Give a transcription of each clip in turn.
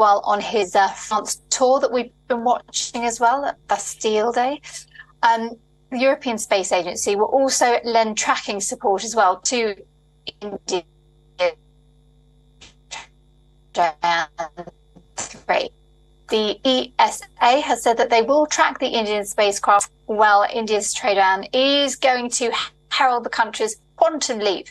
while on his France tour that we've been watching as well, at Bastille Day. The European Space Agency will also lend tracking support as well to India. Chandrayaan 3. The ESA has said that they will track the Indian spacecraft while India's Chandrayaan is going to herald the country's quantum leap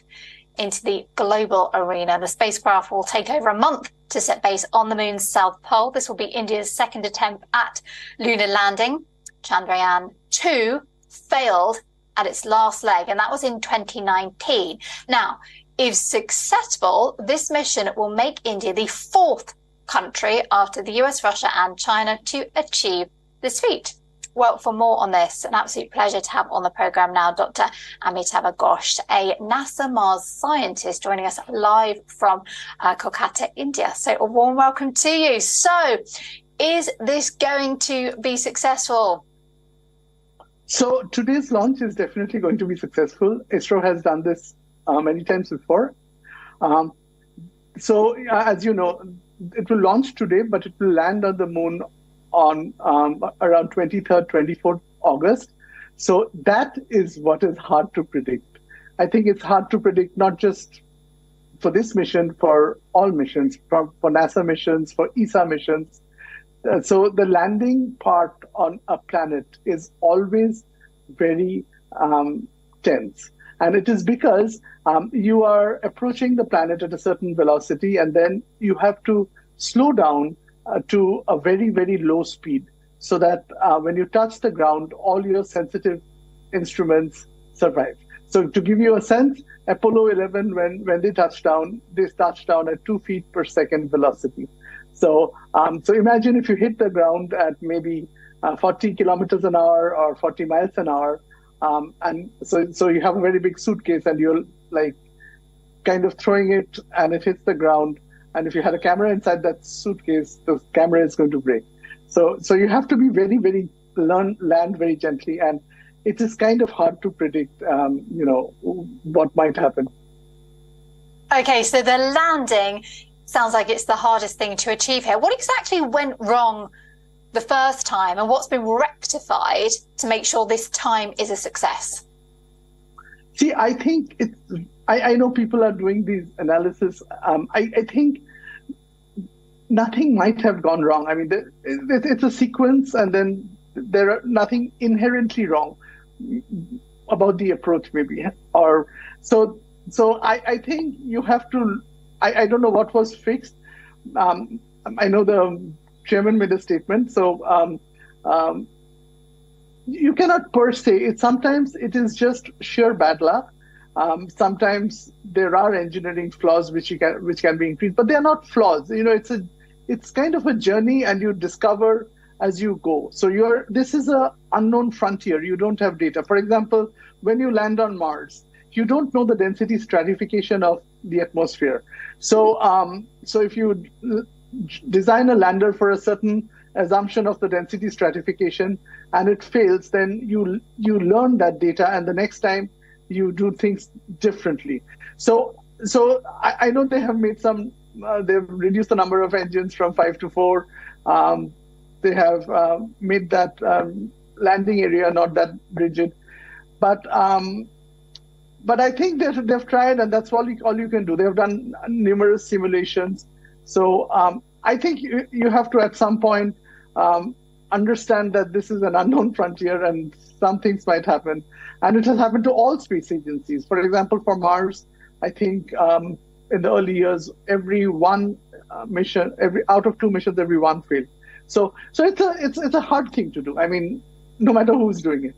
into the global arena. The spacecraft will take over a month to set base on the moon's south pole. This will be India's second attempt at lunar landing. Chandrayaan 2 failed at its last leg, and that was in 2019. Now, if successful, this mission will make India the fourth country after the US, Russia and China to achieve this feat. Well, for more on this, an absolute pleasure to have on the programme now Dr. Amitabh Ghosh, a NASA Mars scientist, joining us live from Kolkata, India. So a warm welcome to you. So, is this going to be successful? So today's launch is definitely going to be successful. ISRO has done this many times before. As you know, it will launch today, but it will land on the moon on around 23rd, 24th August. So that is what is hard to predict. I think it's hard to predict not just for this mission, for all missions, for NASA missions, for ESA missions. So the landing part on a planet is always very tense. And it is because you are approaching the planet at a certain velocity, and then you have to slow down to a very, very low speed so that when you touch the ground, all your sensitive instruments survive. So to give you a sense, Apollo 11, when they touched down at 2 feet per second velocity. So imagine if you hit the ground at maybe 40 kilometers an hour or 40 miles an hour. And so you have a very big suitcase and you're like kind of throwing it and it hits the ground. And if you had a camera inside that suitcase, the camera is going to break. So you have to be very, very land very gently. And it is kind of hard to predict, what might happen. Okay, so the landing sounds like it's the hardest thing to achieve here. What exactly went wrong the first time, and what's been rectified to make sure this time is a success? See, I think I know people are doing these analysis. I think nothing might have gone wrong. I mean, it's a sequence, and then there are nothing inherently wrong about the approach, maybe. Or so I think you have to. I don't know what was fixed. I know the chairman made a statement. So you cannot per se. Sometimes it is just sheer bad luck. Sometimes there are engineering flaws which can be increased, but they are not flaws. It's kind of a journey, and you discover as you go. So this is a unknown frontier. You don't have data. For example, when you land on Mars, you don't know the density stratification of the atmosphere. So if you design a lander for a certain assumption of the density stratification and it fails, then you learn that data, and the next time you do things differently. So I know they have made they've reduced the number of engines from 5 to 4. They have made that landing area not that rigid, but I think they've tried, and that's all you can do. They have done numerous simulations. So I think you have to at some point understand that this is an unknown frontier and some things might happen. And it has happened to all space agencies. For example, for Mars, I think in the early years, every one mission, out of 2 missions, every one failed. So it's a hard thing to do. I mean, no matter who's doing it.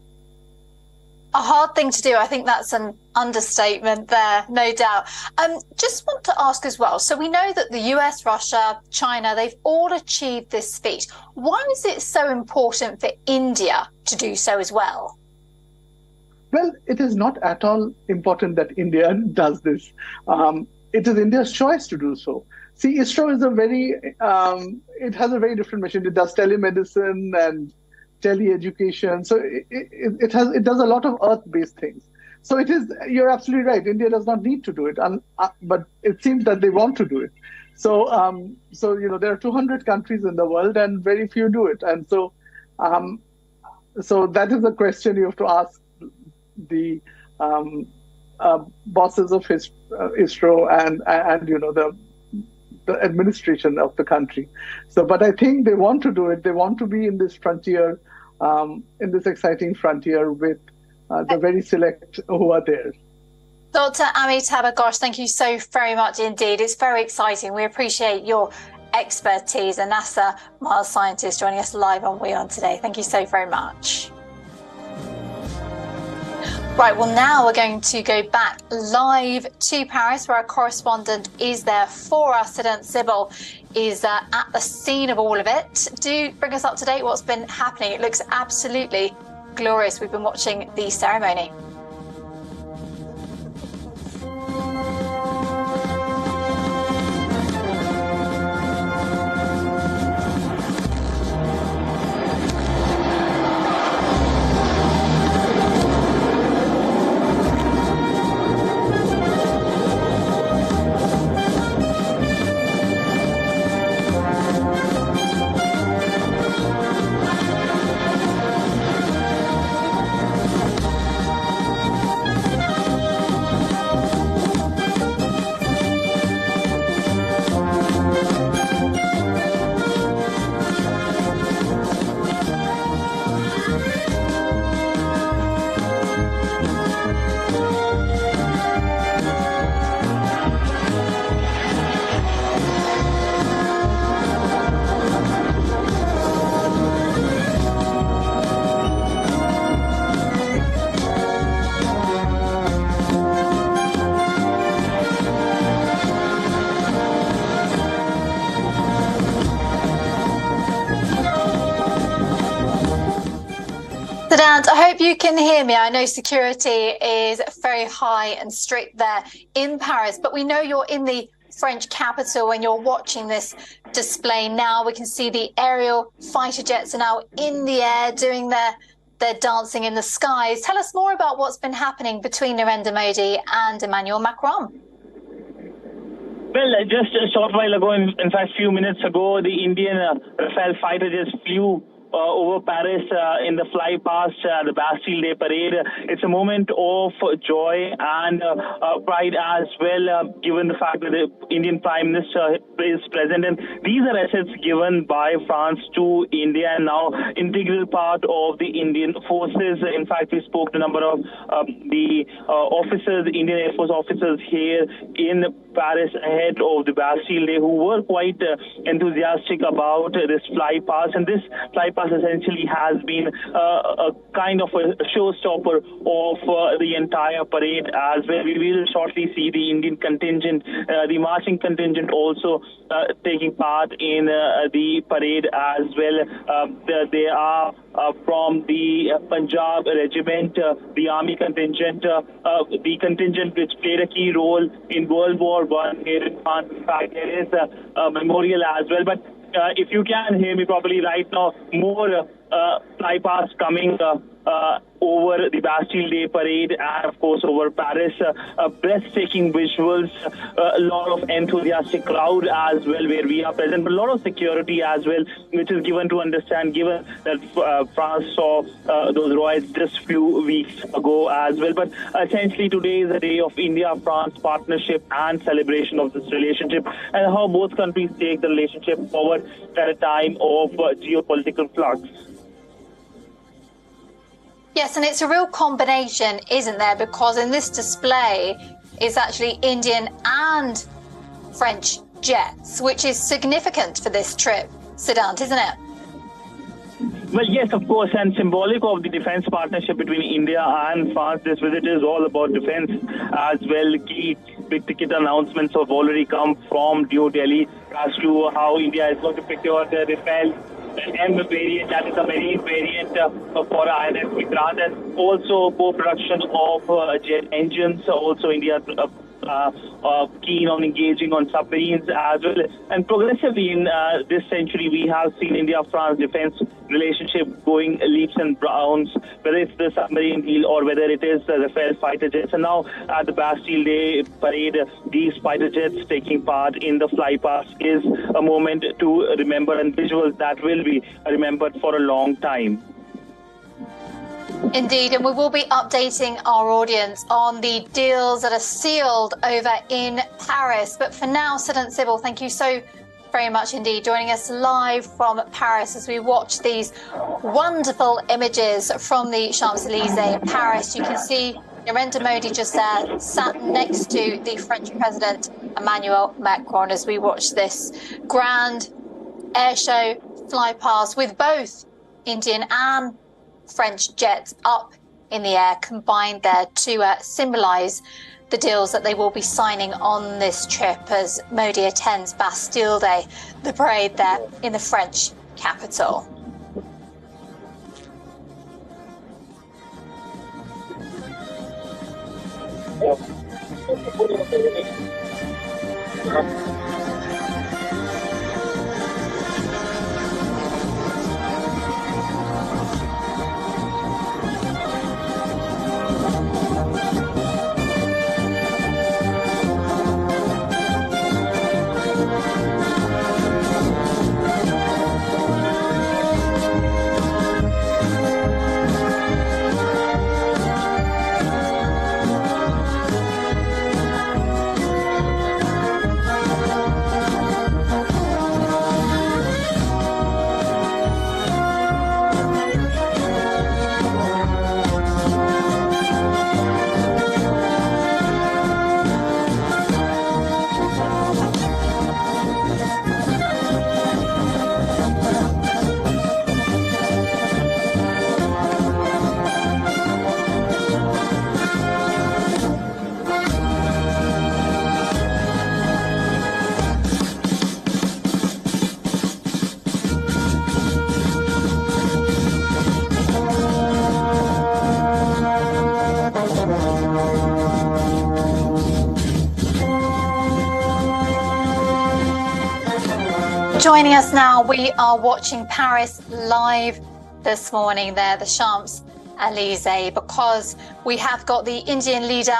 A hard thing to do. I think that's an understatement there, no doubt. Just want to ask as well, so we know that the US, Russia, China, they've all achieved this feat. Why is it so important for India to do so as well? Well, it is not at all important that India does this. It is India's choice to do so. See, ISRO is it has a very different mission. It does telemedicine and tele-education. So it does a lot of Earth-based things. So you're absolutely right. India does not need to do it, but it seems that they want to do it. So there are 200 countries in the world, and very few do it. And so that is a question you have to ask the bosses of ISRO and the administration of the country. But I think they want to do it. They want to be in this frontier, in this exciting frontier with the very select who are there. Dr. Amitabh Ghosh, thank you so very much indeed. It's very exciting. We appreciate your expertise, a NASA Mars scientist joining us live on WION today. Thank you so very much. Right, well, now we're going to go back live to Paris, where our correspondent is there for us. Siddhant Sibal is at the scene of all of it. Do bring us up to date what's been happening. It looks absolutely glorious. We've been watching the ceremony. Siddhant, I hope you can hear me. I know security is very high and strict there in Paris, but we know you're in the French capital and you're watching this display now. We can see the aerial fighter jets are now in the air doing their dancing in the skies. Tell us more about what's been happening between Narendra Modi and Emmanuel Macron. Well, just a short while ago, in fact, a few minutes ago, the Indian Rafale fighter just flew over Paris in the fly past the Bastille Day parade. It's a moment of joy and pride as well, given the fact that the Indian Prime Minister is present. And these are assets given by France to India and now integral part of the Indian forces. In fact, we spoke to a number of the officers, Indian Air Force officers here in Paris ahead of the Bastille Day, who were quite enthusiastic about this fly past. And this fly past essentially has been a kind of a showstopper of the entire parade as well. We will shortly see the Indian contingent, the marching contingent also taking part in the parade as well. They are from the Punjab regiment, the army contingent, the contingent which played a key role in World War I here in France. In fact, there is a memorial as well. But if you can hear me properly right now, more fly past coming over the Bastille Day parade and, of course, over Paris. Breathtaking visuals, a lot of enthusiastic crowd as well where we are present, but a lot of security as well, which is given to understand, given that France saw those riots just a few weeks ago as well. But essentially today is a day of India-France partnership and celebration of this relationship and how both countries take the relationship forward at a time of geopolitical flux. Yes, and it's a real combination, isn't there? Because in this display, it's actually Indian and French jets, which is significant for this trip, Siddhant, isn't it? Well, yes, of course, and symbolic of the defense partnership between India and France. This visit is all about defense as well. Key big-ticket announcements have already come from New Delhi as to how India is going to procure the Rafale M variant, that is a marine variant for INS Vikrant, and also co-production of jet engines. Also, India keen on engaging on submarines as well. And progressively in this century, we have seen India-France defense relationship going leaps and bounds, whether it's the submarine deal or whether it is the Rafale fighter jets. And now at the Bastille Day parade, these fighter jets taking part in the flypast is a moment to remember, and visuals that will be remembered for a long time. Indeed, and we will be updating our audience on the deals that are sealed over in Paris. But for now, Sid and Sybil, thank you so very much indeed, joining us live from Paris as we watch these wonderful images from the Champs-Élysées in Paris. You can see Narendra Modi just there, sat next to the French President Emmanuel Macron, as we watch this grand air show fly past with both Indian and French jets up in the air, combined there to symbolise the deals that they will be signing on this trip as Modi attends Bastille Day, the parade there in the French capital. Joining us now, we are watching Paris live this morning there, the Champs-Élysées, because we have got the Indian leader,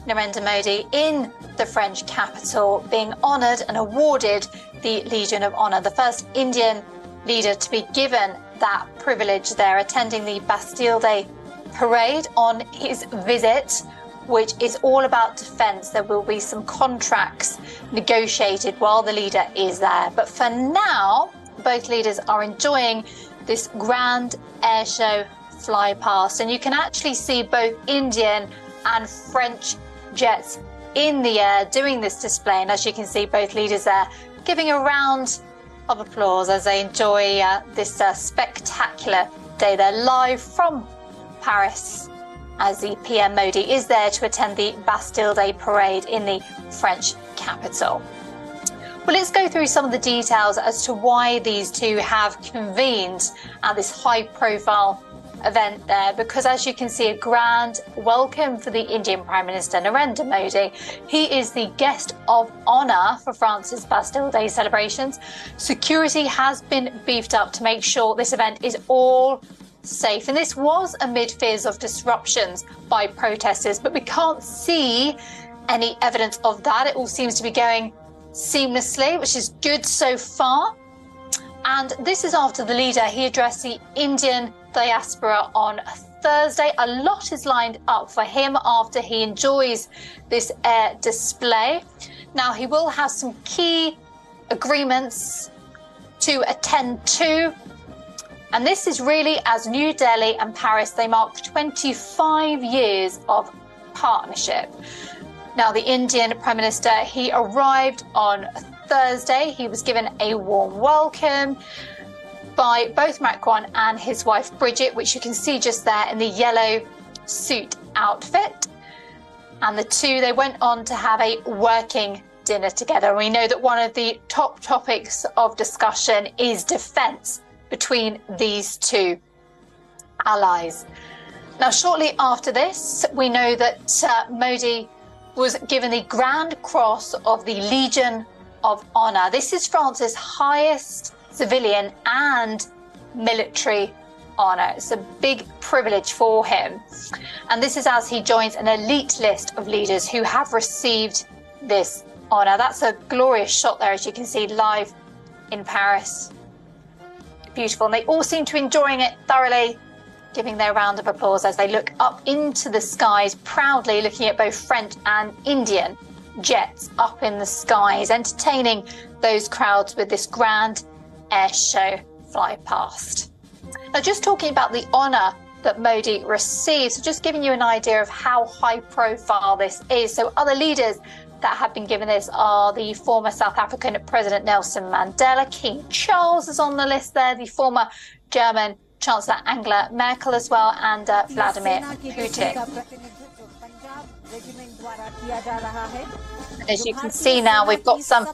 Narendra Modi, in the French capital, being honoured and awarded the Legion of Honour, the first Indian leader to be given that privilege there, attending the Bastille Day parade on his visit, which is all about defence. There will be some contracts negotiated while the leader is there. But for now, both leaders are enjoying this grand air show fly past. And you can actually see both Indian and French jets in the air doing this display. And as you can see, both leaders there giving a round of applause as they enjoy this spectacular day. They're live from Paris, as the PM Modi is there to attend the Bastille Day parade in the French capital. Well, let's go through some of the details as to why these two have convened at this high-profile event there, because as you can see, a grand welcome for the Indian Prime Minister Narendra Modi. He is the guest of honour for France's Bastille Day celebrations. Security has been beefed up to make sure this event is all safe, and this was amid fears of disruptions by protesters, but we can't see any evidence of that. It all seems to be going seamlessly, which is good so far. And this is after the leader, he addressed the Indian diaspora on Thursday. A lot is lined up for him after he enjoys this air display. Now, he will have some key agreements to attend to. And this is really as New Delhi and Paris, they mark 25 years of partnership. Now, the Indian Prime Minister, he arrived on Thursday. He was given a warm welcome by both Macron and his wife Bridget, which you can see just there in the yellow suit outfit. And the two, they went on to have a working dinner together. And we know that one of the top topics of discussion is defence between these two allies. Now, shortly after this, we know that Modi was given the Grand Cross of the Legion of Honor. This is France's highest civilian and military honor. It's a big privilege for him. And this is as he joins an elite list of leaders who have received this honor. That's a glorious shot there, as you can see live in Paris. Beautiful. And they all seem to be enjoying it thoroughly, giving their round of applause as they look up into the skies, proudly looking at both French and Indian jets up in the skies, entertaining those crowds with this grand air show fly past. Now, just talking about the honour that Modi received, so just giving you an idea of how high profile this is. So other leaders that have been given this are the former South African President Nelson Mandela, King Charles is on the list there, the former German Chancellor Angela Merkel as well, and Vladimir Putin. As you can see now, we've got some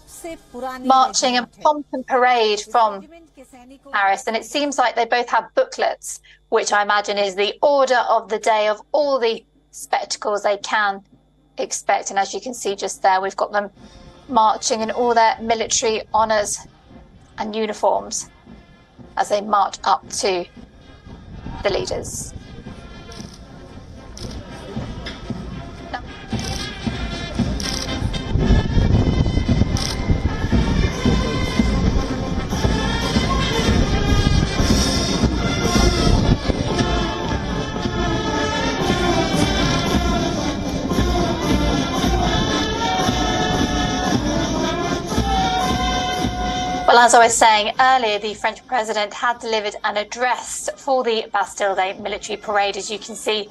marching and pomp and parade from Paris, and it seems like they both have booklets, which I imagine is the order of the day of all the spectacles they can expect. And as you can see just there, we've got them marching in all their military honours and uniforms as they march up to the leaders. Well, as I was saying earlier, the French president had delivered an address for the Bastille Day military parade, as you can see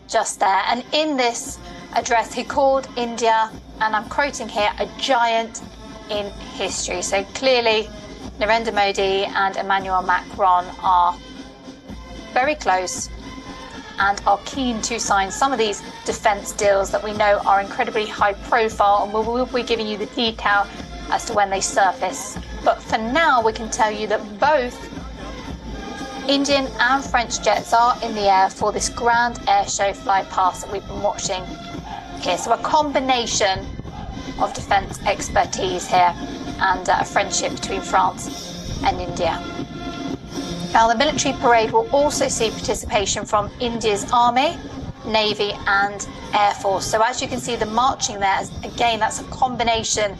just there. And in this address, he called India, and I'm quoting here, a giant in history. So clearly, Narendra Modi and Emmanuel Macron are very close and are keen to sign some of these defence deals that we know are incredibly high profile, and we'll be giving you the detail as to when they surface. But for now, we can tell you that both Indian and French jets are in the air for this grand air show fly past that we've been watching here. So a combination of defence expertise here and a friendship between France and India. Now, the military parade will also see participation from India's Army, Navy and Air Force. So as you can see, the marching there, again, that's a combination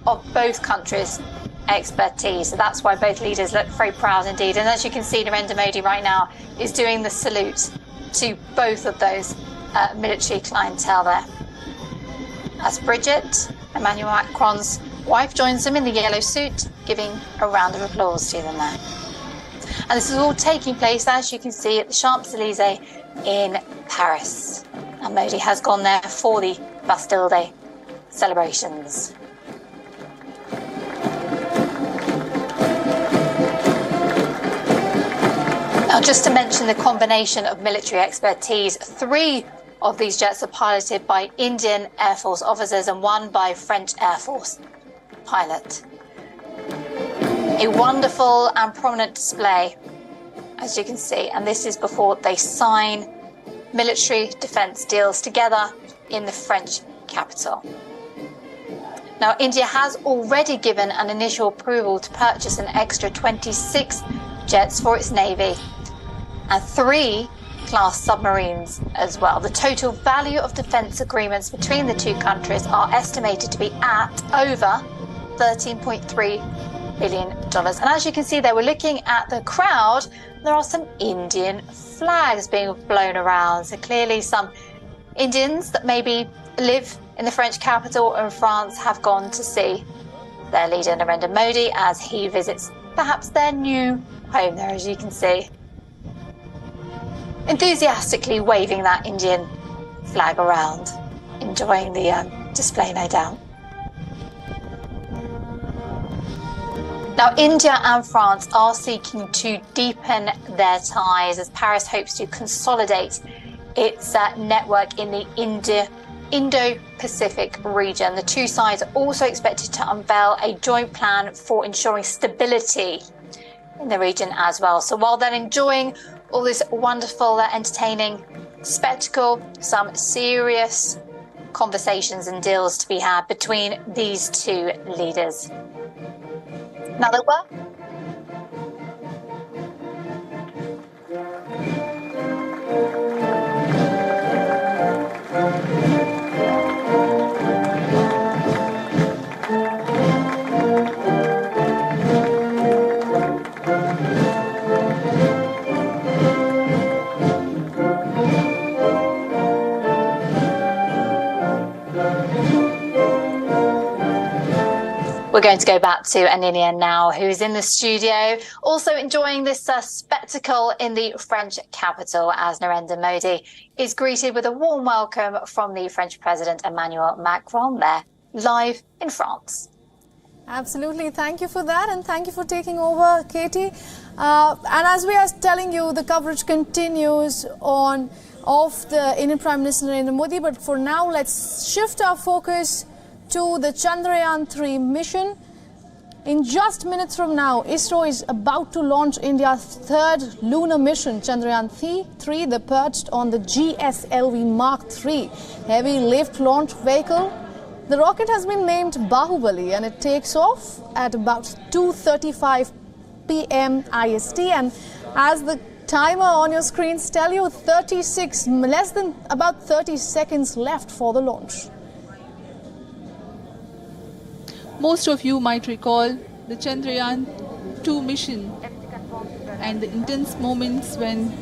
of both countries' expertise. So that's why both leaders look very proud indeed. And as you can see, Narendra Modi right now is doing the salute to both of those military clientele there. As Brigitte, Emmanuel Macron's wife, joins them in the yellow suit, giving a round of applause to them there. And this is all taking place, as you can see, at the Champs-Élysées in Paris. And Modi has gone there for the Bastille Day celebrations. Now, just to mention the combination of military expertise, 3 of these jets are piloted by Indian Air Force officers and 1 by French Air Force pilot. A wonderful and prominent display, as you can see, and this is before they sign military defence deals together in the French capital. Now, India has already given an initial approval to purchase an extra 26 jets for its navy and 3 class submarines as well. The total value of defence agreements between the 2 countries are estimated to be at over $13.3 billion. And as you can see there, we're looking at the crowd. There are some Indian flags being blown around. So clearly some Indians that maybe live in the French capital in France have gone to see their leader Narendra Modi as he visits perhaps their new home there, as you can see. Enthusiastically waving that Indian flag around, enjoying the display, no doubt. Now, India and France are seeking to deepen their ties as Paris hopes to consolidate its network in the Indo-Pacific region. The 2 sides are also expected to unveil a joint plan for ensuring stability in the region as well. So while they're enjoying all this wonderful, entertaining spectacle, some serious conversations and deals to be had between these two leaders. Now, there were We're going to go back to Aninia now, who's in the studio, also enjoying this spectacle in the French capital as Narendra Modi is greeted with a warm welcome from the French President Emmanuel Macron there, live in France. Absolutely. Thank you for that, and thank you for taking over, Katie. And as we are telling you, the coverage continues of the Indian Prime Minister Narendra Modi, but for now, let's shift our focus to the Chandrayaan 3 mission. In just minutes from now, ISRO is about to launch India's third lunar mission, Chandrayaan 3, the perched on the GSLV Mark 3 heavy lift launch vehicle. The rocket has been named Bahubali, and it takes off at about 2:35 p.m. IST. And as the timer on your screens tell you, less than about 30 seconds left for the launch. Most of you might recall the Chandrayaan 2 mission and the intense moments when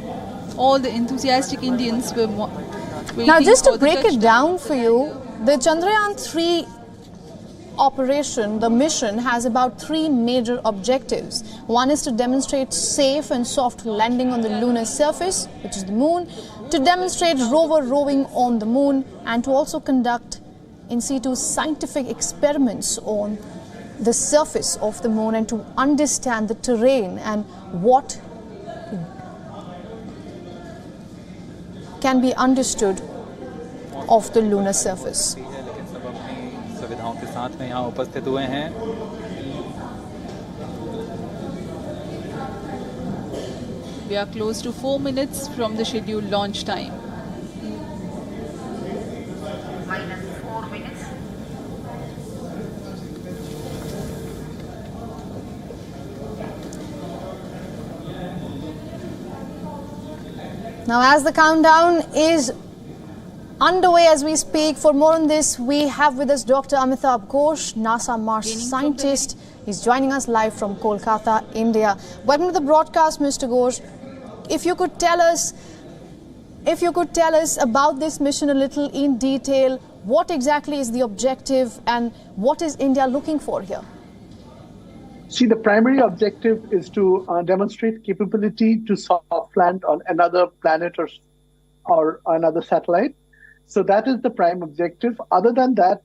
all the enthusiastic Indians were waiting. Now, just to for break it down for you, the Chandrayaan 3 operation, the mission, has about 3 major objectives. One is to demonstrate safe and soft landing on the lunar surface, which is the moon, to demonstrate rover rowing on the moon, and to also conduct in situ scientific experiments on the surface of the moon and to understand the terrain and what can be understood of the lunar surface. We are close to 4 minutes from the scheduled launch time. Now, as the countdown is underway as we speak, for more on this, we have with us Dr. Amitabh Ghosh, NASA Mars scientist. He's joining us live from Kolkata, India. Welcome to the broadcast, Mr. Ghosh. If you could tell us about this mission a little in detail, what exactly is the objective and what is India looking for here? See, the primary objective is to demonstrate capability to soft land on another planet or another satellite. So that is the prime objective. Other than that,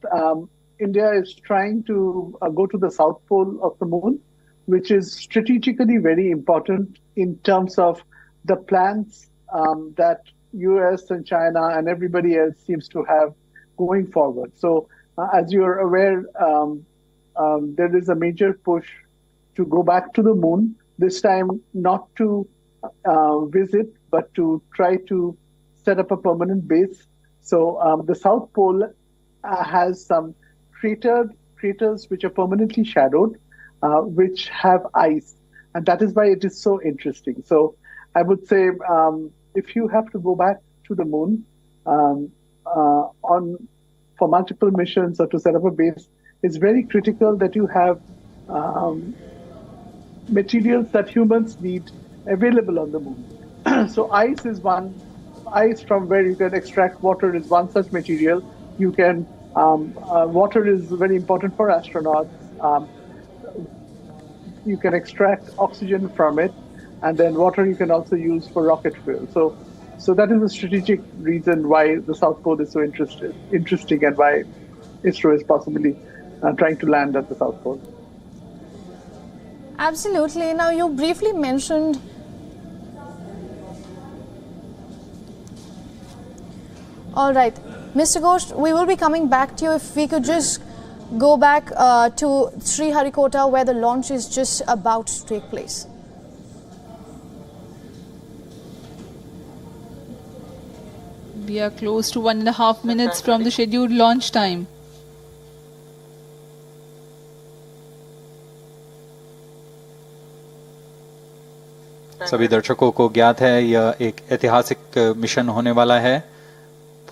India is trying to go to the south pole of the moon, which is strategically very important in terms of the plans that US and China and everybody else seems to have going forward. So as you're aware, there is a major push to go back to the moon, this time not to visit, but to try to set up a permanent base. So the South Pole has some craters which are permanently shadowed, which have ice. And that is why it is so interesting. So I would say if you have to go back to the moon for multiple missions or to set up a base, it's very critical that you have materials that humans need available on the moon. So ice from where you can extract water is one such material. You can, water is very important for astronauts. You can extract oxygen from it, and then water you can also use for rocket fuel. So that is a strategic reason why the South Pole is so interesting and why ISRO is possibly trying to land at the South Pole. Absolutely. Now, you briefly mentioned all right, Mr. Ghosh, we will be coming back to you. If we could just go back to Sriharikota, where the launch is just about to take place. We are close to 1.5 minutes from the scheduled launch time. सभी दर्शकों को ज्ञात है यह एक ऐतिहासिक mission होने वाला है।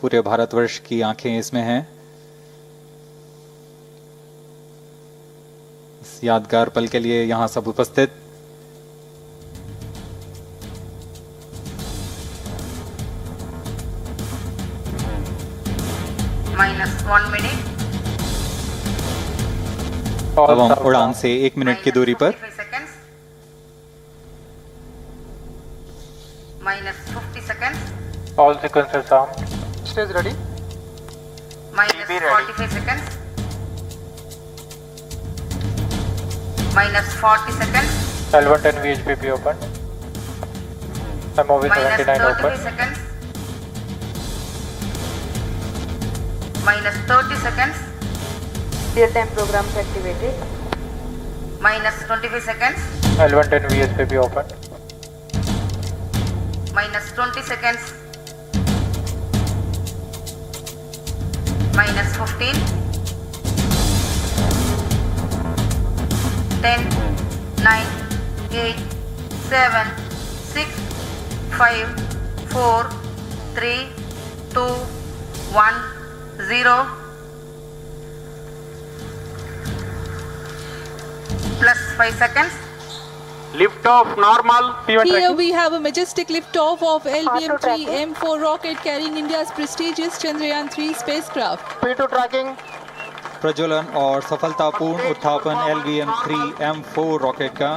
पूरे भारतवर्ष की आंखें इसमें हैं। इस यादगार पल के लिए यहाँ सब उपस्थित -1 minute. अब हम उड़ान से 1 मिनट की दूरी पर -50 seconds. All sequences armed. Stage ready. -45 seconds. -40 seconds. L110 VHPP open. MOV 79 -30 open. seconds. -30 seconds. Real-time programs activated. -25 seconds. L110 VHPP open. -20 seconds. -15. 10, 9, 8, 7, 6, 5, 4, 3, 2, 1, 0. Plus 5 seconds. Lift off normal. Here we have a majestic liftoff of LVM-3 M4 rocket carrying India's prestigious Chandrayaan 3 spacecraft. P2 tracking. प्रज्वलन और सफलतापूर्ण उत्थापन LVM-3 M4 rocket का।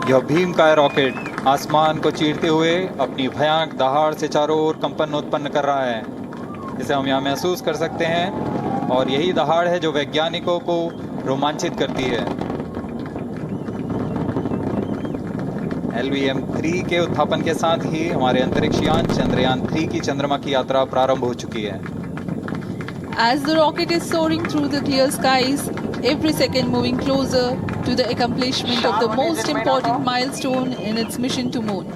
यह भीमकाय rocket आसमान को चीरते हुए अपनी भयानक दहाड़ से चारों ओर कंपन उत्पन्न कर रहा है। इसे हम यहाँ महसूस कर सकते हैं और यही दहाड़ है जो वैज्ञानिकों को रोमांचित करती है। LVM-3 के उत्थापन के साथ ही हमारे अंतरिक्ष यान चंद्रयान 3 की चंद्रमा की यात्रा प्रारंभ हो चुकी है। As the rocket is soaring through the clear skies, every second moving closer to the accomplishment of the most important milestone in its mission to moon.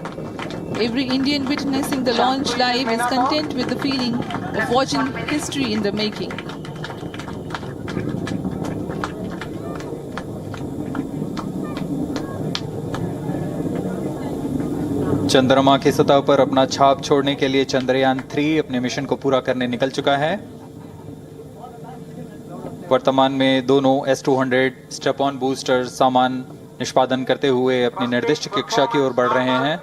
Every Indian witnessing the launch live is content with the feeling of watching history in the making. चंद्रमा की सतह पर अपना छाप छोड़ने के लिए चंद्रयान 3 अपने मिशन को पूरा करने निकल चुका है। वर्तमान में दोनों S-200 स्टेप ऑन बूस्टर सामान निष्पादन करते हुए अपनी निर्दिष्ट कक्षा की ओर बढ़ रहे हैं।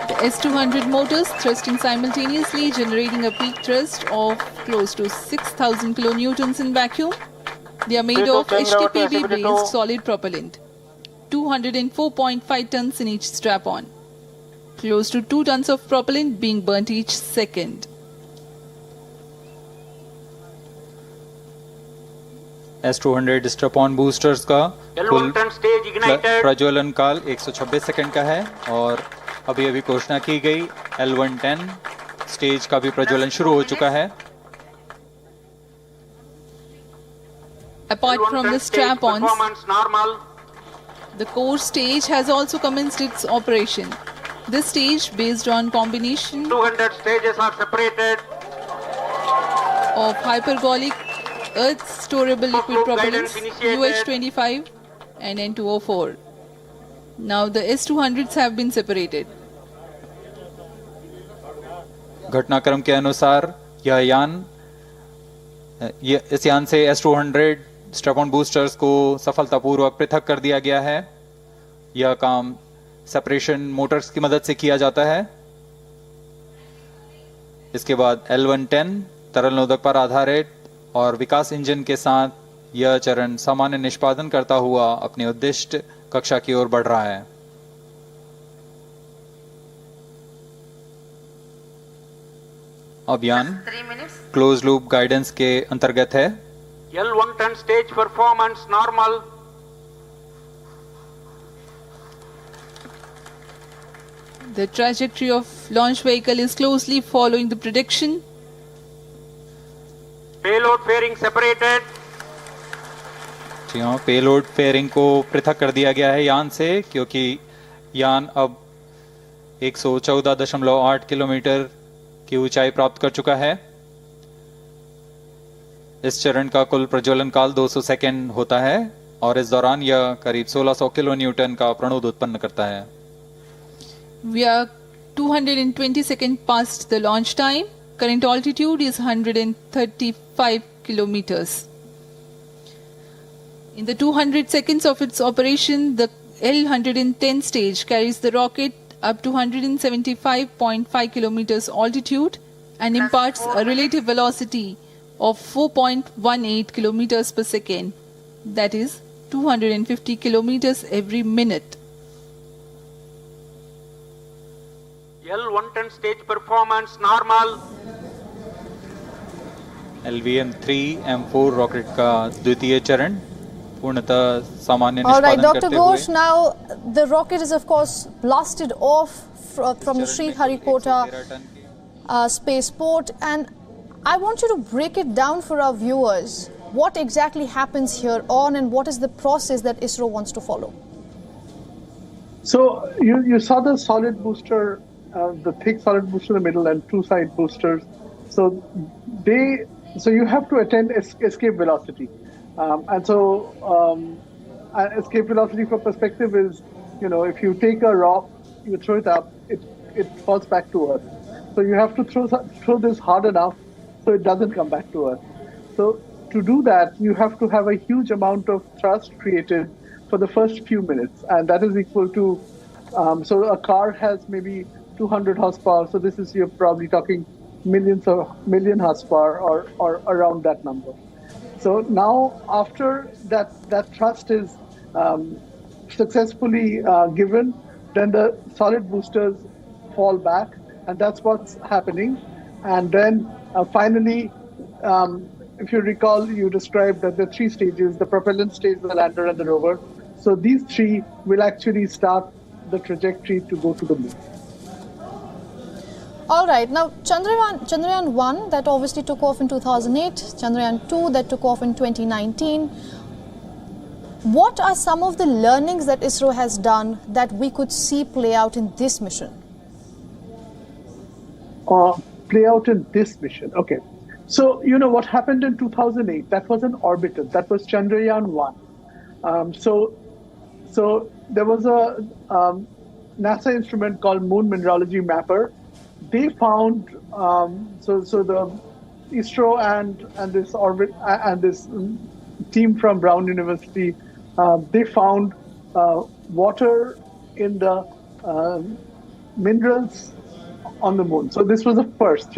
The S-200 motors thrusting simultaneously, generating a peak thrust of close to 6,000 kilonewtons in vacuum. They are made of HTPB-based solid propellant. 204.5 tons in each strap-on. Close to 2 tons of propellant being burnt each second. S-200 step-on boosters का कुल प्रज्वलन काल 126 second का है और अभी घोषणा की गई L110 स्टेज का भी प्रज्वलन शुरू हो चुका है। Apart from the strap-ons, the core stage has also commenced its operation. This stage, based on combination 200 stages are separated of hypergolic Earth storable liquid propellants UH-25 and N2O4. Now the S-200s have been separated. घटनाक्रम के अनुसार इस यान से S-200 step-on boosters को सफलतापूर्वक पृथक कर दिया गया है। यह काम सेपरेशन मोटर्स की मदद से किया जाता है। इसके बाद L110 तरल नोदक पर आधारित और विकास इंजन के साथ यह चरण सामान्य निष्पादन करता हुआ अपनी उद्दिष्ट कक्षा की ओर बढ़ रहा है। अभियान क्लोज लूप गाइडेंस के अंतर्गत है। L110 stage performance normal. The trajectory of launch vehicle is closely following the prediction. Payload fairing separated. जी हाँ, पेलोड फेयरिंग को पृथक कर दिया गया है यान से, क्योंकि यान अब 114.8 किलोमीटर की ऊंचाई प्राप्त कर चुका है। इस चरण का कुल प्रज्वलन काल 200 सेकेंड होता है और इस दौरान यह करीब 1600 किलो न्यूटन का प्रणोद उत्पन्न करता है। We are 220 seconds past the launch time. Current altitude is 135 kilometers. In the 200 seconds of its operation, the L-110 stage carries the rocket up to 175.5 kilometers altitude and imparts a relative velocity of 4.18 kilometers per second. That is 250 kilometers every minute. L-110 stage performance normal. LVM-3M4 rocket का द्वितीय चरण पूर्णतः सामान्य All right, निष्पादन Dr. करते हुए। Ghosh, now the rocket is of course blasted off from the Sriharikota spaceport, and I want you to break it down for our viewers. What exactly happens here on, and what is the process that ISRO wants to follow? So you saw the solid booster, the thick solid booster in the middle, and two side boosters. So you have to attain escape velocity, and so escape velocity for perspective is, if you take a rock, you throw it up, it falls back to Earth. So you have to throw this hard enough so it doesn't come back to Earth. So to do that, you have to have a huge amount of thrust created for the first few minutes, and that is equal to, so a car has maybe 200 horsepower, so this is, you're probably talking million horsepower or around that number. So now after that thrust is successfully given, then the solid boosters fall back, and that's what's happening. And then finally, if you recall, you described that the three stages: the propellant stage, the lander, and the rover. So these three will actually start the trajectory to go to the moon. All right, now Chandrayaan 1, that obviously took off in 2008, Chandrayaan 2, that took off in 2019. What are some of the learnings that ISRO has done that we could see play out in this mission? Play out in this mission, okay. So, what happened in 2008, that was an orbiter, that was Chandrayaan 1. So there was a NASA instrument called Moon Mineralogy Mapper. They found, so the ISRO and this orbit and this team from Brown University, they found water in the minerals on the moon. So this was the first,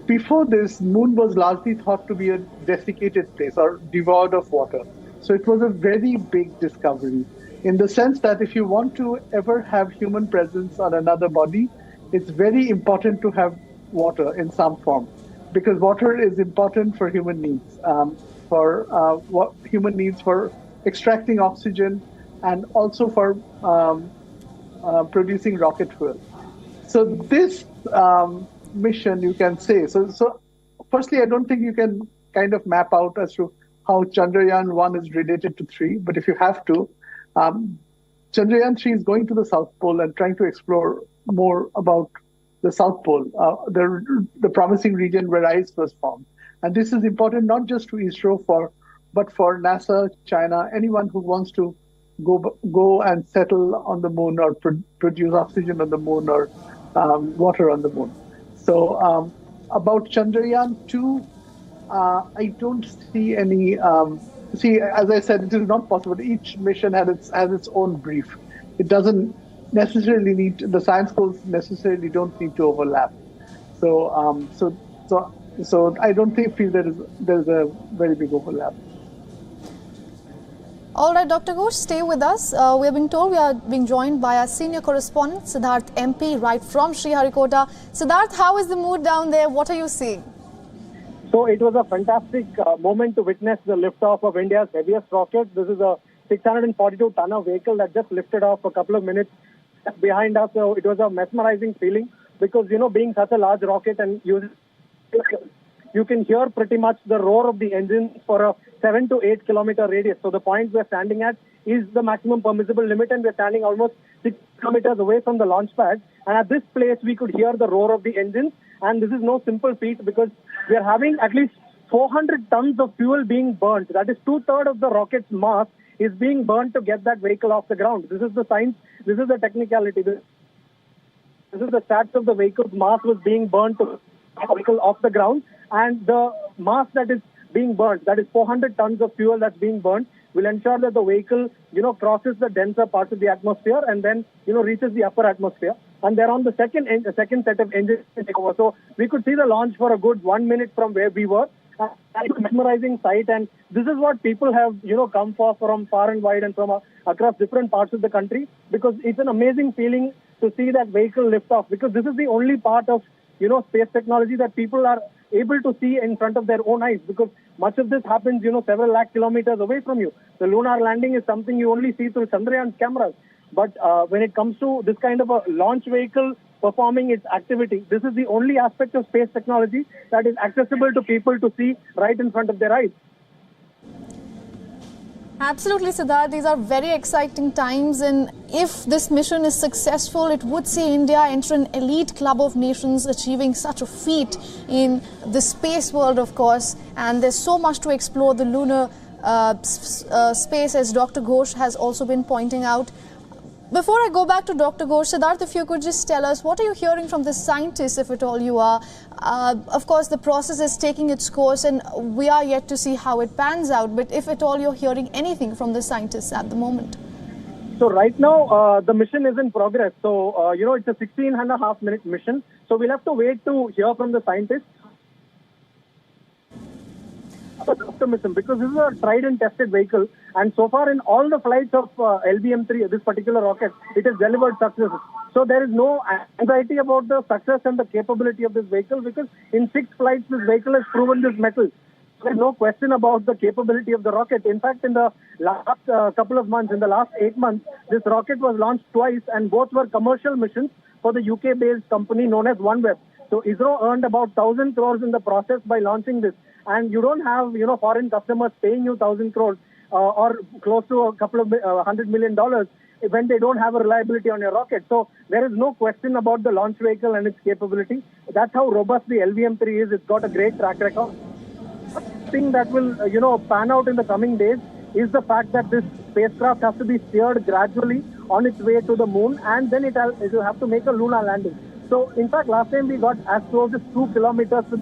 Before this, moon was largely thought to be a desiccated place or devoid of water. So it was a very big discovery in the sense that if you want to ever have human presence on another body, it's very important to have water in some form, because water is important for human needs, for human needs for extracting oxygen and also for producing rocket fuel. So this mission, you can say, so firstly, I don't think you can kind of map out as to how Chandrayaan 1 is related to 3, but if you have to, Chandrayaan 3 is going to the South Pole and trying to explore more about the South Pole, the promising region where ice was formed. And this is important not just to ISRO, but for NASA, China, anyone who wants to go and settle on the moon or produce oxygen on the moon or water on the moon. So about Chandrayaan 2, I don't see any. As I said, it is not possible. Each mission has its own brief. It doesn't necessarily need the science goals necessarily don't need to overlap. So I don't feel there's a very big overlap. All right, Dr. Ghosh, stay with us. We are being told we are being joined by our senior correspondent, Siddharth MP, right from Sriharikota. Siddharth, how is the mood down there? What are you seeing? So it was a fantastic moment to witness the liftoff of India's heaviest rocket. This is a 642-tonner vehicle that just lifted off a couple of minutes behind us. So it was a mesmerizing feeling because, being such a large rocket and you can hear pretty much the roar of the engines for a 7 to 8 kilometer radius. So the point we're standing at is the maximum permissible limit, and we're standing almost 6 kilometers away from the launch pad. And at this place, we could hear the roar of the engines. And this is no simple feat because we are having at least 400 tons of fuel being burnt. That is 2/3 of the rocket's mass is being burnt to get that vehicle off the ground. This is the science. This is the technicality. This is the stats of the vehicle's mass was being burnt to get the vehicle off the ground. And the mass that is being burnt, that is 400 tons of fuel that's being burnt, will ensure that the vehicle, crosses the denser parts of the atmosphere and then, reaches the upper atmosphere. And they're on the second set of engines to take over. So we could see the launch for a good 1 minute from where we were. It's a mesmerizing sight, and this is what people have, come for from far and wide and from across different parts of the country, because it's an amazing feeling to see that vehicle lift off, because this is the only part of, space technology that people are able to see in front of their own eyes, because much of this happens, several lakh kilometers away from you. The lunar landing is something you only see through Chandrayaan's cameras. But when it comes to this kind of a launch vehicle performing its activity, this is the only aspect of space technology that is accessible to people to see right in front of their eyes. Absolutely, Siddharth. These are very exciting times, and if this mission is successful, it would see India enter an elite club of nations achieving such a feat in the space world, of course. And there's so much to explore the lunar space, as Dr. Ghosh has also been pointing out. Before I go back to Dr. Ghosh, Siddharth, if you could just tell us, what are you hearing from the scientists, if at all you are? Of course, the process is taking its course and we are yet to see how it pans out. But if at all you're hearing anything from the scientists at the moment? So right now, the mission is in progress. So, it's a 16.5-minute mission. So we'll have to wait to hear from the scientists. Optimism, because this is a tried and tested vehicle, and so far in all the flights of LVM-3, this particular rocket, it has delivered success. So there is no anxiety about the success and the capability of this vehicle, because in 6 flights this vehicle has proven this mettle. There's no question about the capability of the rocket. In fact, in the last couple of months, in the last 8 months, this rocket was launched twice, and both were commercial missions for the UK-based company known as OneWeb. So ISRO earned about 1,000 crores in the process by launching this. And you don't have, foreign customers paying you 1,000 crores or close to a couple of $100 million when they don't have a reliability on your rocket. So there is no question about the launch vehicle and its capability. That's how robust the LVM-3 is. It's got a great track record. The thing that will, pan out in the coming days is the fact that this spacecraft has to be steered gradually on its way to the moon, and then it will have to make a lunar landing. So, in fact, last time we got as close as 2 kilometers to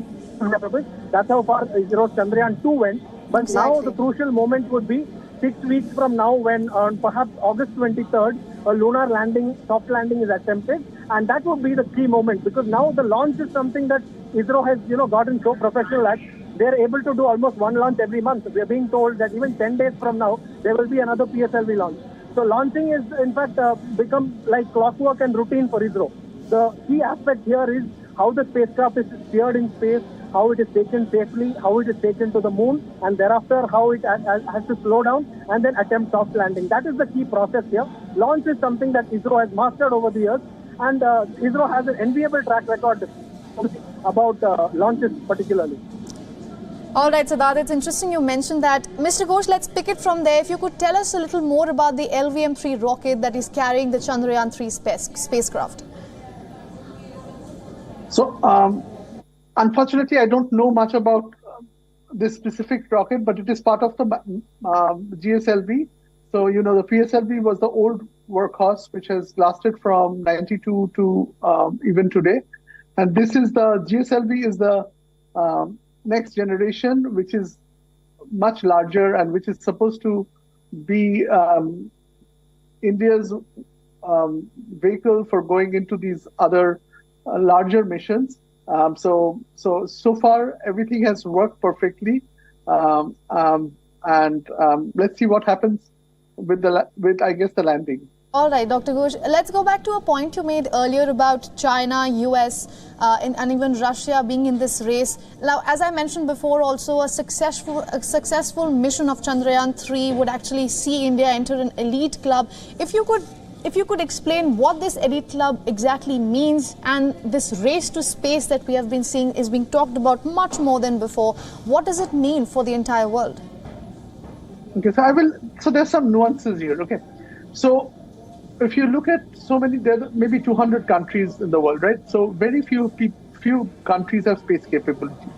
that's how far ISRO's Chandrayaan 2 went. But exactly. Now the crucial moment would be 6 weeks from now, when on perhaps August 23rd, a lunar landing, soft landing is attempted. And that would be the key moment, because now the launch is something that ISRO has, gotten so professional at. They're able to do almost one launch every month. We're being told that even 10 days from now, there will be another PSLV launch. So launching is, in fact, become like clockwork and routine for ISRO. The key aspect here is how the spacecraft is steered in space, how it is taken safely, how it is taken to the moon, and thereafter how it has to slow down and then attempt soft landing. That is the key process here. Launch is something that ISRO has mastered over the years, and ISRO has an enviable track record about launches particularly. All right, Siddharth, it's interesting you mentioned that. Mr. Ghosh, let's pick it from there. If you could tell us a little more about the LVM-3 rocket that is carrying the Chandrayaan-3 spacecraft. So, unfortunately, I don't know much about this specific rocket, but it is part of the GSLV. So, the PSLV was the old workhorse, which has lasted from 92 to even today. And this is the GSLV is the next generation, which is much larger and which is supposed to be India's vehicle for going into these other larger missions. So far everything has worked perfectly, and let's see what happens with I guess the landing. All right, Dr. Ghosh, let's go back to a point you made earlier about China, US, and even Russia being in this race. Now, as I mentioned before, also a successful mission of Chandrayaan-3 would actually see India enter an elite club. If you could explain what this elite club exactly means, and this race to space that we have been seeing is being talked about much more than before, what does it mean for the entire world? Okay, so there's some nuances here. Okay, so if you look at so many, there are maybe 200 countries in the world, right? So very few countries have space capability.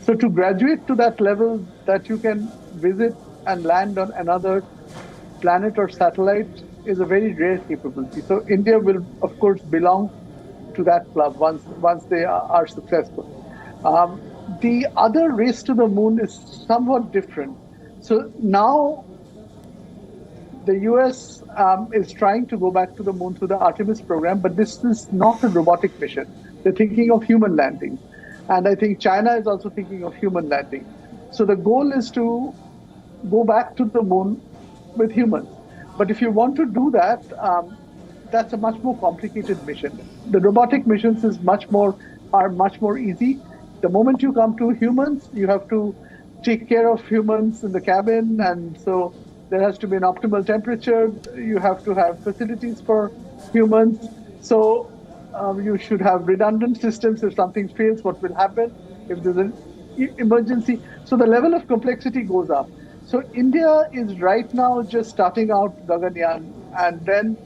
So to graduate to that level that you can visit and land on another planet or satellite is a very rare capability. So India will, of course, belong to that club once they are successful. The other race to the moon is somewhat different. So now the US is trying to go back to the moon through the Artemis program, but this is not a robotic mission. They're thinking of human landing. And I think China is also thinking of human landing. So the goal is to go back to the moon with humans. But if you want to do that, that's a much more complicated mission. The robotic missions are much more easy. The moment you come to humans, you have to take care of humans in the cabin, and so there has to be an optimal temperature. You have to have facilities for humans. So you should have redundant systems. If something fails, what will happen? If there's an emergency. So the level of complexity goes up. So India is right now just starting out Gaganyaan, and then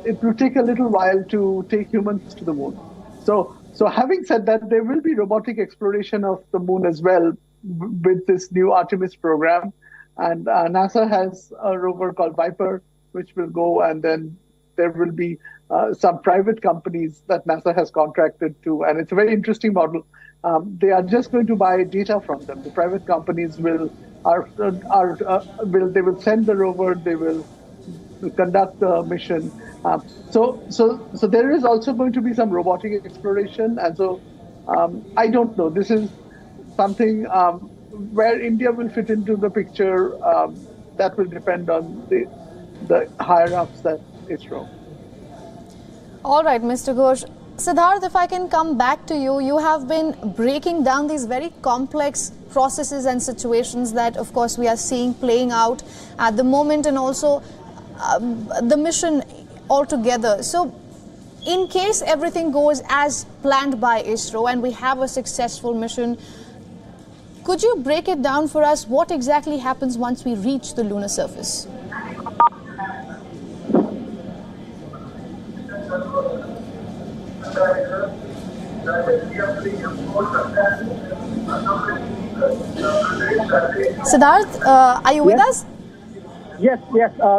it will take a little while to take humans to the moon. So having said that, there will be robotic exploration of the moon as well with this new Artemis program. And NASA has a rover called Viper, which will go, and then there will be some private companies that NASA has contracted to, and it's a very interesting model. They are just going to buy data from them. The private companies will send the rover, they will conduct the mission. So there is also going to be some robotic exploration, and so I don't know. This is something where India will fit into the picture. That will depend on the higher ups at ISRO. All right, Mr. Ghosh. Siddharth, if I can come back to you, you have been breaking down these very complex processes and situations that, of course, we are seeing playing out at the moment, and also the mission altogether. So, in case everything goes as planned by ISRO and we have a successful mission, could you break it down for us? What exactly happens once we reach the lunar surface? Siddharth, are you with us? Yes.